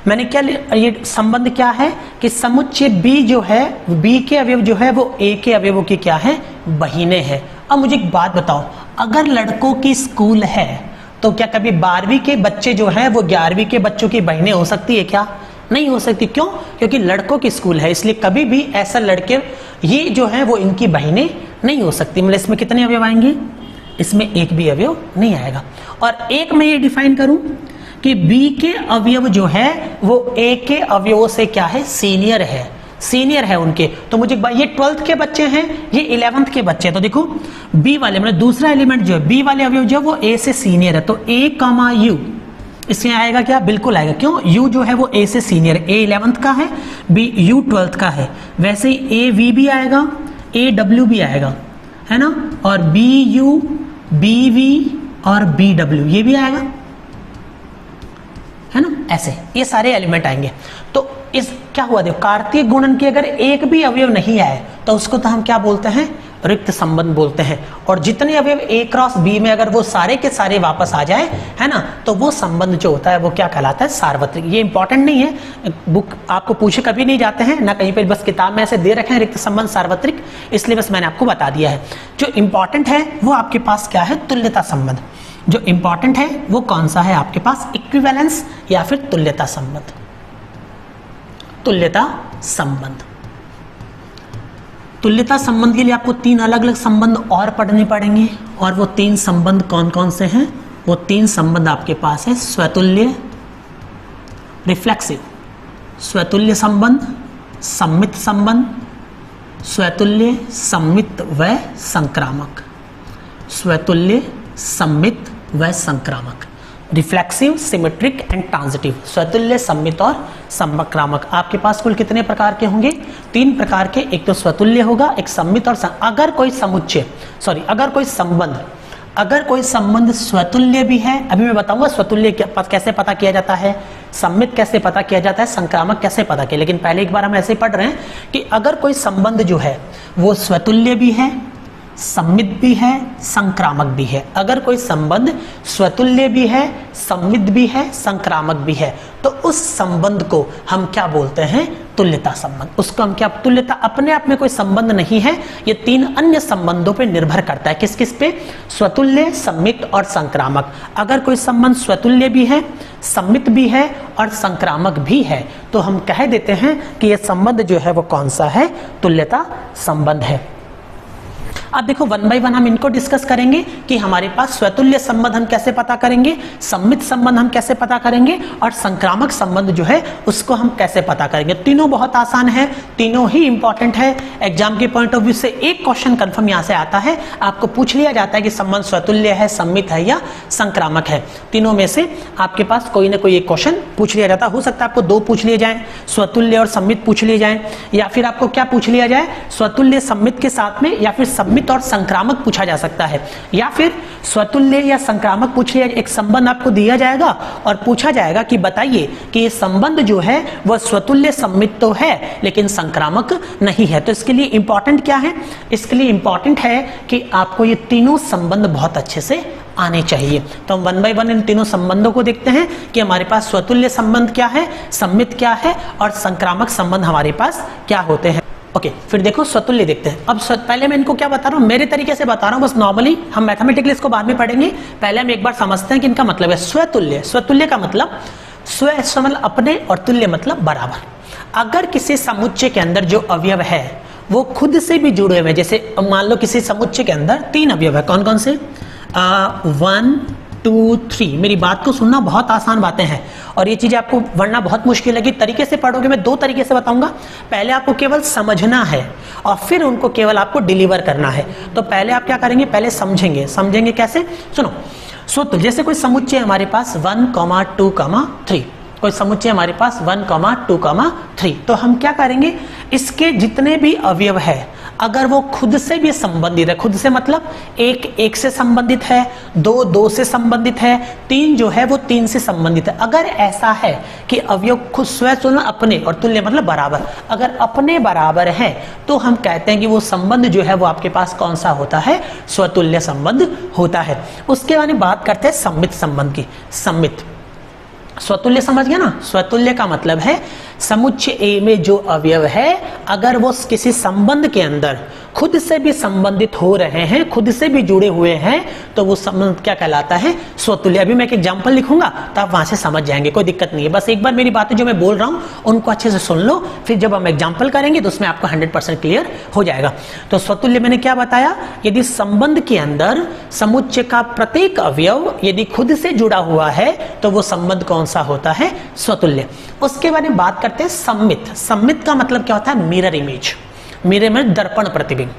A: मैंने क्या, ये संबंध क्या है कि समुच्चय बी जो है, बी के अवयव जो है वो ए के अवयवों की क्या है? बहिने हैं। अब मुझे एक बात बताओ, अगर लड़कों की स्कूल है तो क्या कभी 12वीं के बच्चे जो हैं वो 11वीं के बच्चों की बहनें हो सकती है क्या? नहीं हो सकती। क्यों? क्योंकि लड़कों की स्कूल है, इसलिए कभी भी ऐसा लड़के ये जो है वो इनकी बहनें नहीं हो सकती। मतलब इसमें कितने अवयव आएंगे? इसमें एक भी अवयव नहीं आएगा। और एक मैं ये डिफाइन करूं कि बी के अवयव जो है वो ए के अवयवों से क्या है? सीनियर है, सीनियर है उनके। तो मुझे ये 12th के बच्चे हैं, ये 11th के बच्चे हैं। तो देखो बी वाले मतलब दूसरा एलिमेंट जो है, बी वाले अवयव जो है वो ए से सीनियर है। तो ए कामा यू, इसमें आएगा क्या? बिल्कुल आएगा। क्यों? यू जो है वो ए से सीनियर, ए 11th का है, बी यू 12th का है। वैसे ही ए वी भी आएगा, ए डब्ल्यू भी आएगा, है ना, और बी यू, बी वी और बी डब्ल्यू ये भी आएगा, है ना। ऐसे ये सारे एलिमेंट आएंगे। तो इस क्या हुआ? देखो कार्तीय गुणन के अगर एक भी अवयव नहीं आए तो उसको तो हम क्या बोलते हैं? रिक्त संबंध बोलते हैं। और जितने अवयव ए क्रॉस बी में अगर वो सारे के सारे वापस आ जाए, है ना, तो वो संबंध जो होता है वो क्या कहलाता है? सार्वत्रिक। ये इंपॉर्टेंट नहीं है, बुक आपको पूछे कभी नहीं जाते हैं ना कहीं पे, बस किताब में ऐसे दे रखे हैं रिक्त संबंध सार्वत्रिक, इसलिए बस मैंने आपको बता दिया है। जो इंपॉर्टेंट है वो आपके पास क्या है? तुल्यता संबंध। जो इंपॉर्टेंट है वो कौन सा है आपके पास? इक्विवेलेंस या फिर तुल्यता संबंध। तुल्यता संबंध। तुल्यता संबंध के लिए आपको 3 अलग अलग संबंध और पढ़ने पड़ेंगे, और वो 3 संबंध कौन कौन से हैं वो 3 संबंध आपके पास है, स्वतुल्य, रिफ्लेक्सिव, स्वतुल्य संबंध, सम्मित संबंध, स्वतुल्य, सम्मित व संक्रामक, स्वतुल्य, सम्मित व संक्रामक, रिफ्लेक्सिव, सिमेट्रिक एंड ट्रांजिटिव, स्वतुल्य, सम्मित और संक्रामक। आपके पास कुल कितने प्रकार के होंगे? 3 प्रकार के। एक तो स्वतुल्य होगा, एक सम्मित और अगर कोई संबंध स्वतुल्य भी है, अभी मैं बताऊंगा स्वतुल्य कैसे पता किया जाता है, सम्मित कैसे पता किया जाता है, संक्रामक कैसे पता किया, लेकिन पहले एक बार हम ऐसे पढ़ रहे हैं कि अगर कोई संबंध जो है वो स्वतुल्य भी है, सम्मित भी है, संक्रामक भी है, अगर कोई संबंध स्वतुल्य भी है, सम्मित भी है, संक्रामक भी है, तो उस संबंध को हम क्या बोलते हैं? तुल्यता संबंध। उसको हम क्या, तुल्यता अपने आप में कोई संबंध नहीं है, ये 3 अन्य संबंधों पे निर्भर करता है। किस किस पे? स्वतुल्य, सम्मित और संक्रामक। अगर कोई संबंध स्वतुल्य भी है, सम्मित भी है और संक्रामक भी है, तो हम कह देते हैं कि यह संबंध जो है वो कौन सा है? तुल्यता संबंध है। अब देखो 1 बाय 1 हम इनको डिस्कस करेंगे कि हमारे पास स्वतुल्य संबंध हम कैसे पता करेंगे, सम्मित संबंध हम कैसे पता करेंगे और संक्रामक संबंध जो है उसको हम कैसे पता करेंगे। तीनों बहुत आसान है, तीनों ही इंपॉर्टेंट है। एग्जाम के पॉइंट ऑफ व्यू से एक क्वेश्चन कंफर्म यहां से आता है, आपको पूछ लिया जाता है कि संबंध स्वतुल्य है, सम्मित है या संक्रामक है। तीनों में से आपके पास कोई ना कोई एक क्वेश्चन पूछ लिया जाता है। हो सकता है आपको 2 पूछ लिए जाए, स्वतुल्य और सम्मित पूछ लिए जाए, या फिर आपको क्या पूछ लिया जाए, स्वतुल्य सम्मित के साथ में, या फिर सम्मित और संक्रामक पूछा जा सकता है, या फिर स्वतुल्य या संक्रामक पूछ लिया। एक संबंध आपको दिया जाएगा और पूछा जाएगा कि बताइए कि ये संबंध जो है वह स्वतुल्य सम्मित तो है लेकिन संक्रामक नहीं है। तो इसके लिए इंपॉर्टेंट क्या है? इसके लिए इंपॉर्टेंट है कि आपको ये तीनों संबंध बहुत अच्छे से आने चाहिए। तो हम 1 बाय 1 इन तीनों संबंधों को देखते हैं कि हमारे पास स्वतुल्य संबंध क्या है, सम्मित क्या है और संक्रामक संबंध हमारे पास क्या होते हैं। ओके, फिर देखो स्वतुल्य देखते हैं। अब मतलब मैं इनको क्या बता रहा हूँ, मेरे तरीके से बता रहा हूँ, बस नॉर्मली हम मैथमेटिकली इसको बाद में पढ़ेंगे, पहले हम एक बार समझते हैं कि इनका मतलब है स्वतुल्य। स्वतुल्य का मतलब स्व मतलब अपने और तुल्य मतलब बराबर। अगर किसी समुच्चय के अंदर जो अवयव है वो खुद से भी जुड़े हुए हैं, जैसे मान लो किसी समुच्चय के अंदर 3 अवयव है, कौन कौन से? 1 2 3। मेरी बात को सुनना, बहुत आसान बातें हैं और ये चीजें आपको वरना बहुत मुश्किल लगी। तरीके से पढ़ोगे, मैं 2 तरीके से बताऊंगा। पहले आपको केवल समझना है और फिर उनको केवल आपको डिलीवर करना है। तो पहले आप क्या करेंगे, पहले समझेंगे कैसे? सुनो, स्वतुल्य जैसे कोई समुच्चय हमारे पास 1, 2, 3, कोई समुच्चय हमारे पास 1, 2, 3, तो हम क्या करेंगे, इसके जितने भी अवयव है अगर वो खुद से भी संबंधित है, खुद से मतलब 1 से संबंधित है, 2 से संबंधित है, 3 जो है वो 3 से संबंधित है। अगर ऐसा है कि अवयव खुद स्वतुल्य अपने और तुल्य मतलब बराबर, अगर अपने बराबर है तो हम कहते हैं कि वो संबंध जो है वो आपके पास कौन सा होता है? स्वतुल्य संबंध होता है। उसके बाद बात करते हैं सम्मित संबंध की। सम्मित, स्वतुल्य समझ गया ना? स्वतुल्य का मतलब है समुच्चय ए में जो अवयव है अगर वो किसी संबंध के अंदर खुद से भी संबंधित हो रहे हैं, खुद से भी जुड़े हुए हैं, तो वो संबंध क्या कहलाता है? स्वतुल्य। अभी मैं एक एग्जांपल लिखूंगा तो आप वहां से समझ जाएंगे, कोई दिक्कत नहीं है। बस एक बार मेरी बातें जो मैं बोल रहा हूं उनको अच्छे से सुन लो, फिर जब हम एग्जाम्पल करेंगे तो उसमें आपको 100% क्लियर हो जाएगा। तो स्वतुल्य मैंने क्या बताया, यदि संबंध के अंदर समुच्चय का प्रत्येक अवयव यदि खुद से जुड़ा हुआ है तो वो संबंध कौन सा होता है? स्वतुल्य। उसके बारे में बात करते हैं सम्मित। सम्मित का मतलब क्या होता है? Mirror image. मिरर में दर्पण प्रतिबिंब।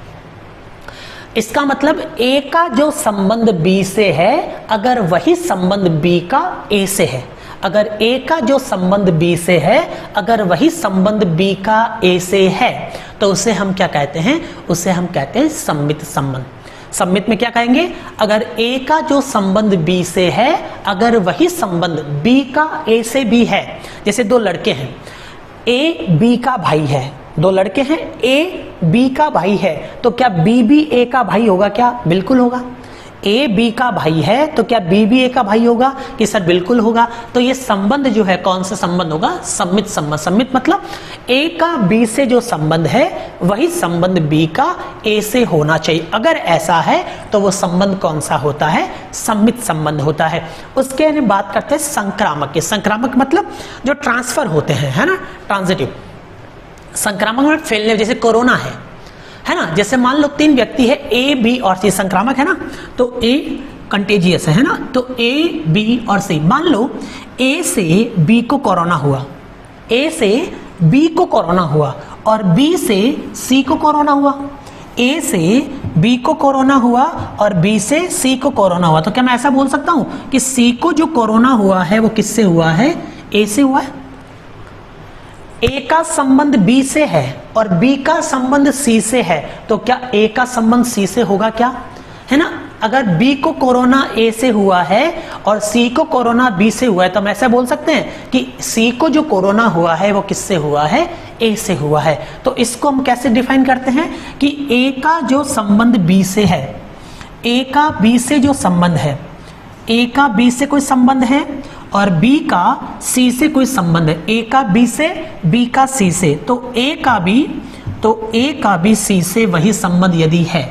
A: इसका मतलब ए का जो संबंध बी से है अगर वही संबंध बी का ए से है, अगर ए का जो संबंध बी से है अगर वही संबंध बी का ए से है तो उसे हम क्या कहते हैं? उसे हम कहते हैं सम्मित संबंध। सम्मित में क्या कहेंगे? अगर ए का जो संबंध बी से है अगर वही संबंध बी का ए से भी है, जैसे 2 लड़के हैं, ए बी का भाई है, 2 लड़के हैं, ए बी का भाई है, तो क्या बी भी ए का भाई होगा क्या? बिल्कुल होगा। ए बी का भाई है तो क्या बी भी ए का भाई होगा? कि सर बिल्कुल होगा। तो ये संबंध जो है कौन सा संबंध होगा? सम्मित संबंध। सम्मित मतलब ए का बी से जो संबंध है वही संबंध बी का ए से होना चाहिए। अगर ऐसा है तो वो संबंध कौन सा होता है? सम्मित संबंध होता है। उसके बाद बात करते हैं संक्रामक की। संक्रामक मतलब जो ट्रांसफर होते हैं, है ना, ट्रांजिटिव। संक्रामक में फैलने, जैसे कोरोना है ना, जैसे मान लो 3 व्यक्ति है, ए बी और सी, संक्रामक है ना, तो ए कंटेजियस है ना। तो ए, बी और सी, मान लो ए से बी को कोरोना हुआ, ए से बी को कोरोना हुआ और बी से सी को कोरोना हुआ, ए से बी को कोरोना हुआ और बी से सी को कोरोना हुआ। तो क्या मैं ऐसा बोल सकता हूं कि सी को जो कोरोना हुआ है वो किससे हुआ है? ए से हुआ है। ए का संबंध बी से है और बी का संबंध सी से है, तो क्या ए का संबंध सी से होगा क्या? है ना। अगर बी को कोरोना ए से हुआ है और सी को कोरोना बी से हुआ है, तो हम ऐसा बोल सकते हैं कि सी को जो कोरोना हुआ है वो किससे हुआ है? ए से हुआ है। तो इसको हम कैसे डिफाइन करते हैं कि ए का जो संबंध बी से है, ए का बी से जो संबंध है, ए का बी से कोई संबंध है और बी का सी से कोई संबंध है, ए का बी से, बी का सी से, तो ए का बी सी से वही संबंध यदि है,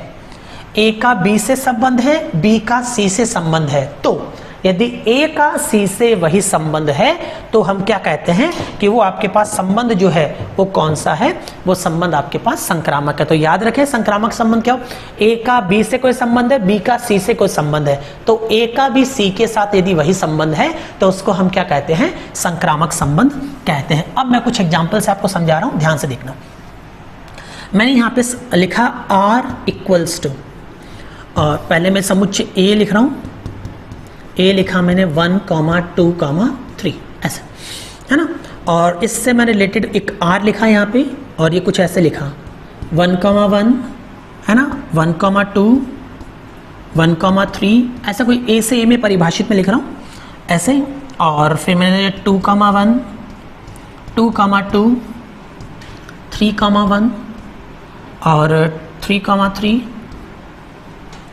A: ए का बी से संबंध है, बी का सी से संबंध है, तो यदि ए का सी से वही संबंध है तो हम क्या कहते हैं कि वो आपके पास संबंध जो है वो कौन सा है? वो संबंध आपके पास संक्रामक है। तो याद रखें संक्रामक संबंध क्या हो? ए का बी से कोई संबंध है, बी का सी से कोई संबंध है, तो ए का भी सी के साथ यदि वही संबंध है तो उसको हम क्या कहते हैं? संक्रामक संबंध कहते हैं। अब मैं कुछ एग्जाम्पल से आपको समझा रहा हूं, ध्यान से देखना। मैंने यहां पे लिखा R इक्वल्स टू, और पहले मैं समुच्चय ए लिख रहा हूं, ए लिखा मैंने 1, 2, 3 ऐसे, है ना। और इससे मैंने रिलेटेड एक R लिखा यहाँ पे और ये कुछ ऐसे लिखा 1, 1 है ना, 1, 2, 1, 3, ऐसा कोई ए से ए में परिभाषित में लिख रहा हूँ ऐसे। और फिर मैंने 2, 1, 2, 2, 3, 1 और 3, 3।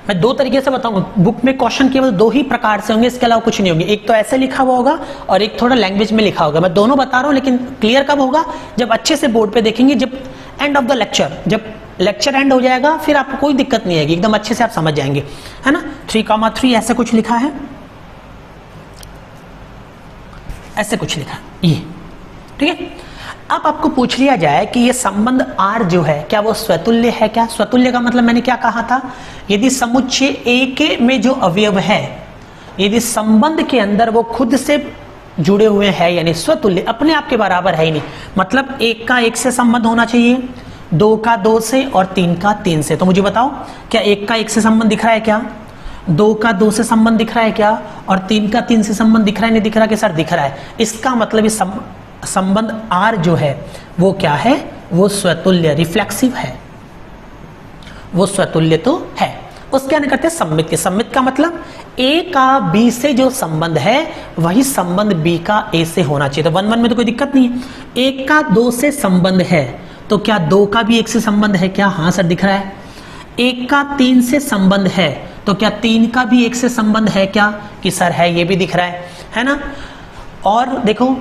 A: मैं दो तरीके से बताऊंगा, बुक में क्वेश्चन केवल दो ही प्रकार से होंगे, इसके अलावा कुछ नहीं होंगे। एक तो ऐसे लिखा हुआ होगा और एक थोड़ा लैंग्वेज में लिखा होगा। मैं दोनों बता रहा हूं, लेकिन क्लियर कब होगा? जब अच्छे से बोर्ड पे देखेंगे, जब एंड ऑफ द लेक्चर, जब लेक्चर एंड हो जाएगा फिर आपको कोई दिक्कत नहीं आएगी, एकदम अच्छे से आप समझ जाएंगे, है ना। 3, 3 ऐसे कुछ लिखा है, ऐसे कुछ लिखा ये, ठीक है। अब आपको पूछ लिया जाए कि ये संबंध R जो है क्या वो स्वतुल्य है क्या? स्वतुल्य का मतलब मैंने क्या कहा था? यदि समुच्चय A के में जो अवयव है, यदि संबंध के अंदर वो खुद से जुड़े हुए हैं, यानी स्वतुल्य, अपने आप के बराबर है ही नहीं, मतलब 1 का 1 से संबंध होना चाहिए, 2 का 2 से और 3 का 3 से। तो मुझे बताओ क्या 1 का 1 से संबंध दिख रहा है क्या? 2 का 2 से संबंध दिख रहा है क्या? और 3 का 3 से संबंध दिख रहा है? नहीं दिख रहा कि सर दिख रहा है। इसका मतलब इस संबंध R जो है वो क्या है? वो स्वतुल्य, रिफ्लेक्सिव है, वो स्वतुल्य तो है। उसके आने करते हैं सम्मित के। सम्मित का मतलब A का B से जो संबंध है वही संबंध B का A से होना चाहिए। तो 1, 1 में तो कोई दिक्कत नहीं है। 1 का 2 से संबंध है तो क्या 2 का भी 1 से संबंध है क्या? हाँ सर दिख रहा है। 1 का 3 से संबंध है तो क्या 3 का भी 1 से संबंध है क्या? कि सर है, ये भी दिख रहा है ना। और देखो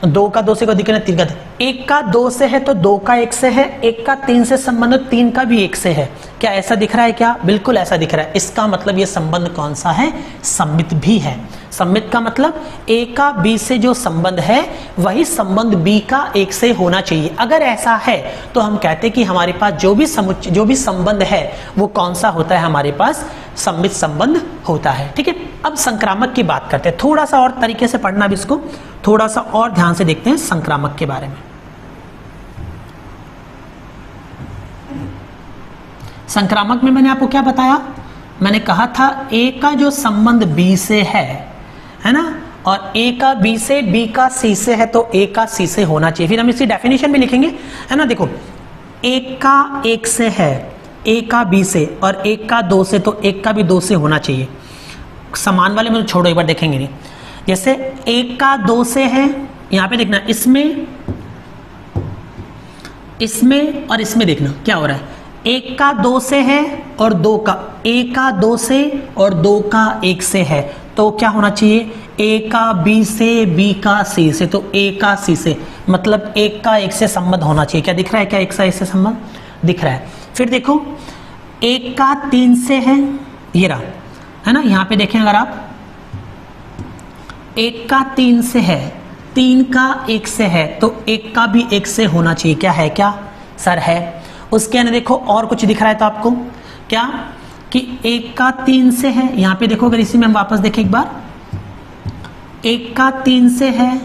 A: 2 का 2 से कोई दिक्कत नहीं, 3 का 1 का 2 से है तो 2 का 1 से है, 1 का 3 से संबंध 3 का भी 1 से है। क्या ऐसा दिख रहा है क्या? बिल्कुल ऐसा दिख रहा है। इसका मतलब ये संबंध कौन सा है? सम्मित भी है। सम्मित का मतलब A का B से जो संबंध है वही संबंध B का 1 से होना चाहिए। अगर ऐसा है तो हम कहते हैं कि हमारे पास जो भी संबंध है वो कौन सा होता है? हमारे पास सम्मित संबंध होता है, ठीक है। अब संक्रामक की बात करते हैं, थोड़ा सा और तरीके से पढ़ना भी, इसको थोड़ा सा और ध्यान से देखते हैं संक्रामक के बारे में। संक्रामक में मैंने आपको क्या बताया? मैंने कहा था A का जो संबंध B से है ना, और A का B से, B का C से है तो A का C से होना चाहिए। फिर हम इसकी डेफिनेशन भी लिखेंगे, है ना। देखो 1 का 1 से है, A का B से, और 1 का 2 से, तो 1 का भी 2 से होना चाहिए। समान वाले में तो छोड़ो, एक बार देखेंगे नहीं। जैसे 1 का 2 से है, यहाँ पे देखना, इसमें और इसमें देखना क्या हो रहा है। 1 का 2 से है और 2 का, A का 2 से और 2 का 1 से है, तो क्या होना चाहिए? A का B से, B का C से, तो A का C से, मतलब 1 का 1 से संबंध होना चाहिए। क्या दिख रहा है? क्या 1 का 1 से संबंध दिख रहा है। फिर देखो 1 का 3 से है, ये रहा, है ना। यहाँ पे देखें अगर आप 1 का 3 से है, 3 का 1 से है, तो 1 का भी 1 से होना चाहिए। क्या है? क्या सर है। उसके अंदर देखो और कुछ दिख रहा है तो आपको क्या कि 1 का 3 से है, यहां पे देखो अगर इसी में हम वापस देखें एक बार, 1 का 3 से है,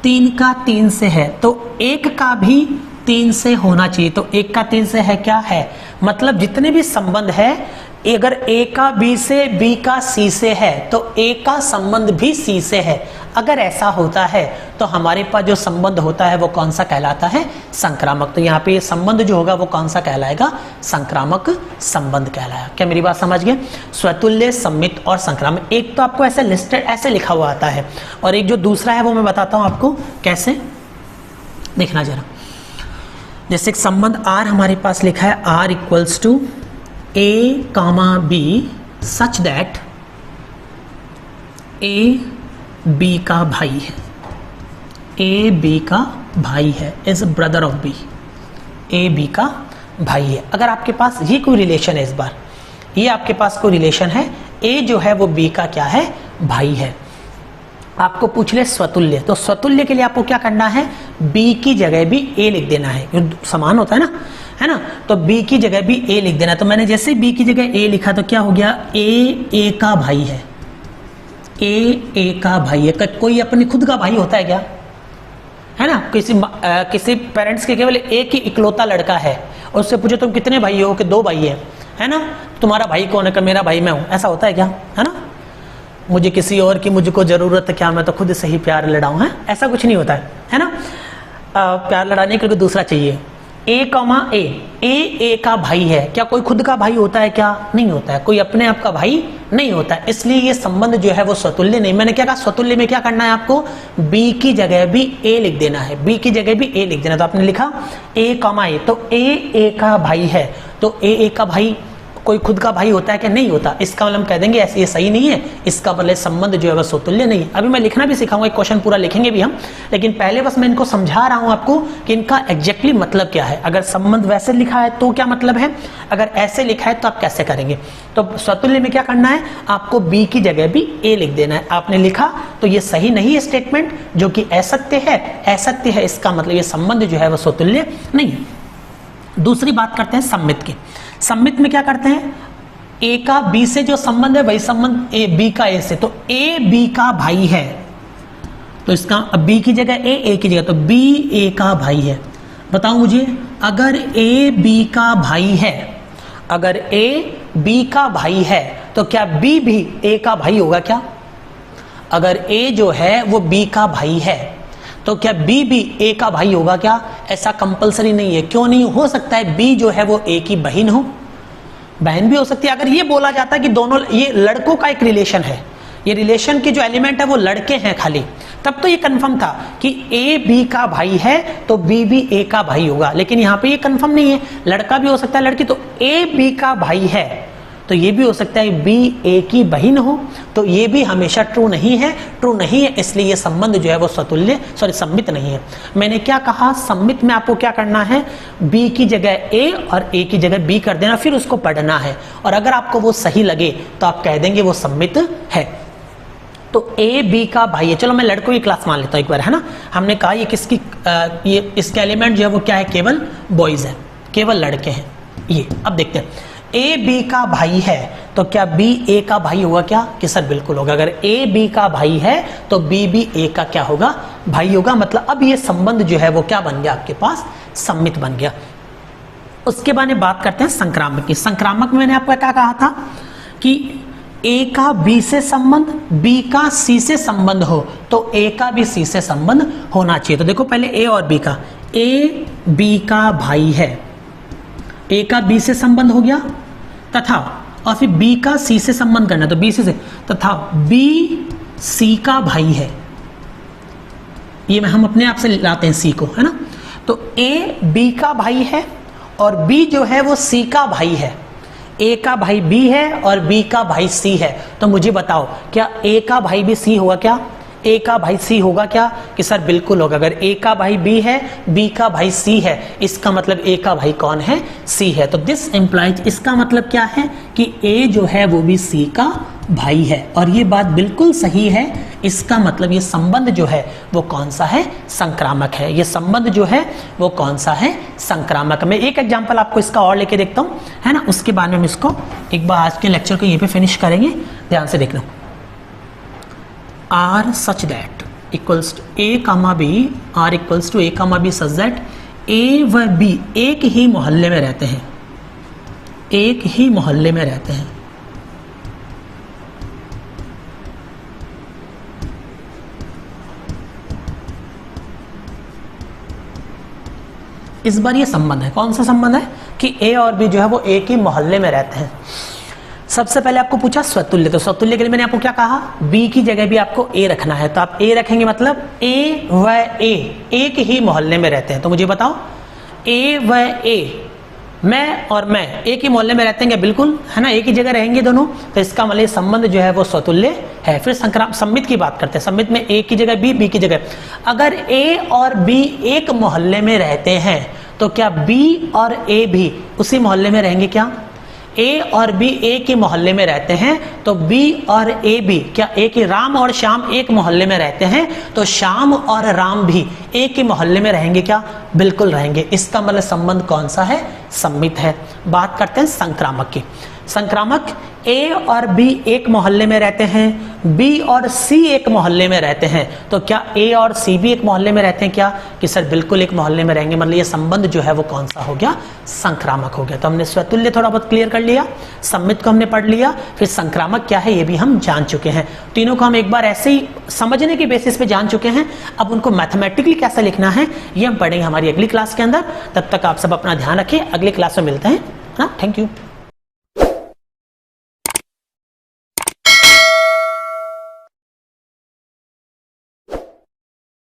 A: 3 का 3 से है, तो 1 का भी 3 से होना चाहिए। तो 1 का 3 से है क्या है, मतलब जितने भी संबंध है, अगर A का B से, B का C से है, तो A का संबंध भी C से है। अगर ऐसा होता है तो हमारे पास जो संबंध होता है वो कौन सा कहलाता है, संक्रामक। तो यहाँ पे ये संबंध जो होगा वो कौन सा कहलाएगा, संक्रामक संबंध कहलाएगा। क्या मेरी बात समझ गए? स्वतुल्य, सम्मित और संक्रामक। एक तो आपको ऐसे लिस्टेड ऐसे लिखा हुआ आता है, और एक जो दूसरा है वो मैं बताता हूँ आपको कैसे, देखना जरा। जैसे एक संबंध R हमारे पास लिखा है, R equals to A comma B such that A B का भाई है, A B का भाई है, is brother of B, A B का भाई है। अगर आपके पास ये कोई रिलेशन है, इस बार ये आपके पास कोई रिलेशन है, A जो है वो B का क्या है, भाई है। आपको पूछ ले स्वतुल्य, तो स्वतुल्य के लिए आपको क्या करना है, B की जगह भी A लिख देना है, जो समान होता है ना, है ना। तो B की जगह भी A लिख देना। तो मैंने जैसे B की जगह A लिखा तो क्या हो गया, A का भाई है, A का भाई है। कोई अपने खुद का भाई होता है क्या, है ना। किसी पेरेंट्स के केवल एक ही इकलौता लड़का है, और उससे पूछो तुम कितने भाई हो, कि 2 भाई है ना। तुम्हारा भाई कौन है, कि मेरा भाई मैं हूं, ऐसा होता है क्या, है ना। मुझे किसी और की मुझको जरूरत है क्या, मैं तो खुद से ही प्यार लड़ाऊं, है, ऐसा कुछ नहीं होता है ना। प्यार लड़ाने के लिए दूसरा चाहिए। A कमा A का भाई है, क्या कोई खुद का भाई होता है क्या, नहीं होता है। कोई अपने आप का भाई नहीं होता है, इसलिए ये संबंध जो है वो स्वतुल्य नहीं। मैंने क्या कहा, स्वतुल्य में क्या करना है आपको, B की जगह भी A लिख देना है, B की जगह भी A लिख देना। तो आपने लिखा A कमा A, तो A का भाई है, तो A का भाई कोई खुद का भाई होता है क्या, नहीं होता। इसका मतलब हम कह देंगे ऐसे ये सही नहीं है, इसका मतलब संबंध जो है वह स्वतुल्य नहीं है। अभी मैं लिखना भी सिखाऊंगा, एक क्वेश्चन पूरा लिखेंगे भी हम, लेकिन पहले बस मैं इनको समझा रहा हूं आपको कि इनका एग्जैक्टली मतलब क्या है। अगर संबंध वैसे लिखा है तो क्या मतलब है, अगर ऐसे लिखा है तो आप कैसे करेंगे। तो स्वतुल्य में क्या करना है, आपको B की जगह भी A लिख देना है। आपने लिखा तो ये सही नहीं है स्टेटमेंट, जो कि असत्य है, इसका मतलब ये संबंध जो है वह स्वतुल्य नहीं है। दूसरी बात करते हैं सम्मित की। सम्मित में क्या करते हैं, A का B से जो संबंध है वही संबंध B का A से, तो A B का भाई है, तो इसका B की जगह A की जगह, तो B A का भाई है। बताओ मुझे, अगर A B का भाई है, अगर A B का भाई है तो क्या B भी A का भाई होगा क्या। अगर A जो है वो B का भाई है तो क्या B भी A का भाई होगा क्या, ऐसा कंपलसरी नहीं है। क्यों नहीं हो सकता है, B जो है वो A की बहन हो, बहन भी हो सकती है। अगर ये बोला जाता है कि दोनों ये लड़कों का एक रिलेशन है, ये रिलेशन के जो एलिमेंट है वो लड़के हैं खाली, तब तो ये कंफर्म था कि A B का भाई है तो B भी A का भाई होगा। लेकिन यहाँ पे ये कंफर्म नहीं है, लड़का भी हो सकता है लड़की, तो A B का भाई है तो ये भी हो सकता है B A की बहन हो, तो ये भी हमेशा ट्रू नहीं है, इसलिए ये संबंध जो है वो सम्मित नहीं है। मैंने क्या कहा, सम्मित में आपको क्या करना है, B की जगह A और A की जगह B कर देना, फिर उसको पढ़ना है, और अगर आपको वो सही लगे तो आप कह देंगे वो सम्मित है। तो A B का भाई है। चलो मैं लड़कों की क्लास मान लेता हूँ एक बार, है ना। हमने कहा ये किसकी, ये इसके एलिमेंट जो है वो क्या है, केवल बॉयज है, केवल लड़के हैं ये। अब देखते हैं, A B का भाई है तो क्या B A का भाई होगा क्या, कि सर बिल्कुल होगा। अगर A B का भाई है तो B भी A का क्या होगा, भाई होगा। मतलब अब ये संबंध जो है वो क्या बन गया, आपके पास सम्मित बन गया। उसके बाद में बात करते हैं संक्रामक की। संक्रामक में मैंने आपको क्या कहा था कि A का B से संबंध, B का C से संबंध हो तो A का भी C से संबंध होना चाहिए। तो देखो पहले A और B का, A B का भाई है, A का B से संबंध हो गया, तथा और फिर B का C से संबंध करना, तो B से तथा B C का भाई है। ये हम अपने आप से लाते हैं C को, है ना। तो A B का भाई है और B जो है वो C का भाई है। A का भाई B है और B का भाई C है। तो मुझे बताओ क्या A का भाई भी C होगा क्या, A का भाई C होगा क्या, कि सर बिल्कुल होगा। अगर A का भाई B है, B का भाई C है, इसका मतलब A का भाई कौन है, C है। तो दिस इम्प्लाइज, इसका मतलब क्या है कि A जो है वो भी C का भाई है, और ये बात बिल्कुल सही है। इसका मतलब ये संबंध जो है वो कौन सा है, संक्रामक है। ये संबंध जो है वो कौन सा है, संक्रामक। मैं एक एग्जांपल आपको इसका और लेके देखता हूँ, है ना, उसके बाद में हम इसको एक बार आज के लेक्चर को यहीं पे फिनिश करेंगे, ध्यान से देखना। R such that equals to a comma b, R equals to a comma b such that a व बी एक ही मोहल्ले में रहते हैं, एक ही मोहल्ले में रहते हैं। इस बार ये संबंध है, कौन सा संबंध है कि ए और बी जो है वो एक ही मोहल्ले में रहते हैं। सबसे पहले आपको पूछा स्वतुल्य, तो स्वतुल्य के लिए मैंने आपको क्या कहा, बी की जगह भी आपको ए रखना है, तो आप ए रखेंगे मतलब ए व ए एक ही मोहल्ले में रहते हैं। तो मुझे बताओ ए व ए, मैं और मैं एक ही मोहल्ले में रहते हैं क्या? बिल्कुल, है ना, एक ही जगह रहेंगे दोनों, तो इसका मतलब संबंध जो है वो स्वतुल्य है। फिर सम्मित की बात करते हैं, सम्मित में ए की जगह बी, बी की जगह, अगर ए और बी एक मोहल्ले में रहते हैं तो क्या बी और ए भी उसी मोहल्ले में रहेंगे क्या? ए और बी एक ही मोहल्ले में रहते हैं तो बी और ए भी क्या एक ही, राम और श्याम एक मोहल्ले में रहते हैं तो श्याम और राम भी एक ही मोहल्ले में रहेंगे क्या? बिल्कुल रहेंगे। इसका मतलब संबंध कौन सा है? सम्मित है। बात करते हैं संक्रामक की। संक्रामक ए और बी एक मोहल्ले में रहते हैं, बी और सी एक मोहल्ले में रहते हैं, तो क्या ए और सी भी एक मोहल्ले में रहते हैं क्या? कि सर बिल्कुल एक मोहल्ले में रहेंगे, मतलब ये संबंध जो है वो कौन सा हो गया? संक्रामक हो गया। तो हमने स्वतुल्य थोड़ा बहुत क्लियर कर लिया, सम्मित को हमने पढ़ लिया, फिर संक्रामक क्या है ये भी हम जान चुके हैं। तीनों को हम एक बार ऐसे ही समझने के बेसिस पे जान चुके हैं। अब उनको मैथमेटिकली कैसे लिखना है ये हम पढ़ेंगे हमारी अगली क्लास के अंदर। तब तक आप सब अपना ध्यान रखें, अगली क्लास में मिलते हैं ना। Thank you.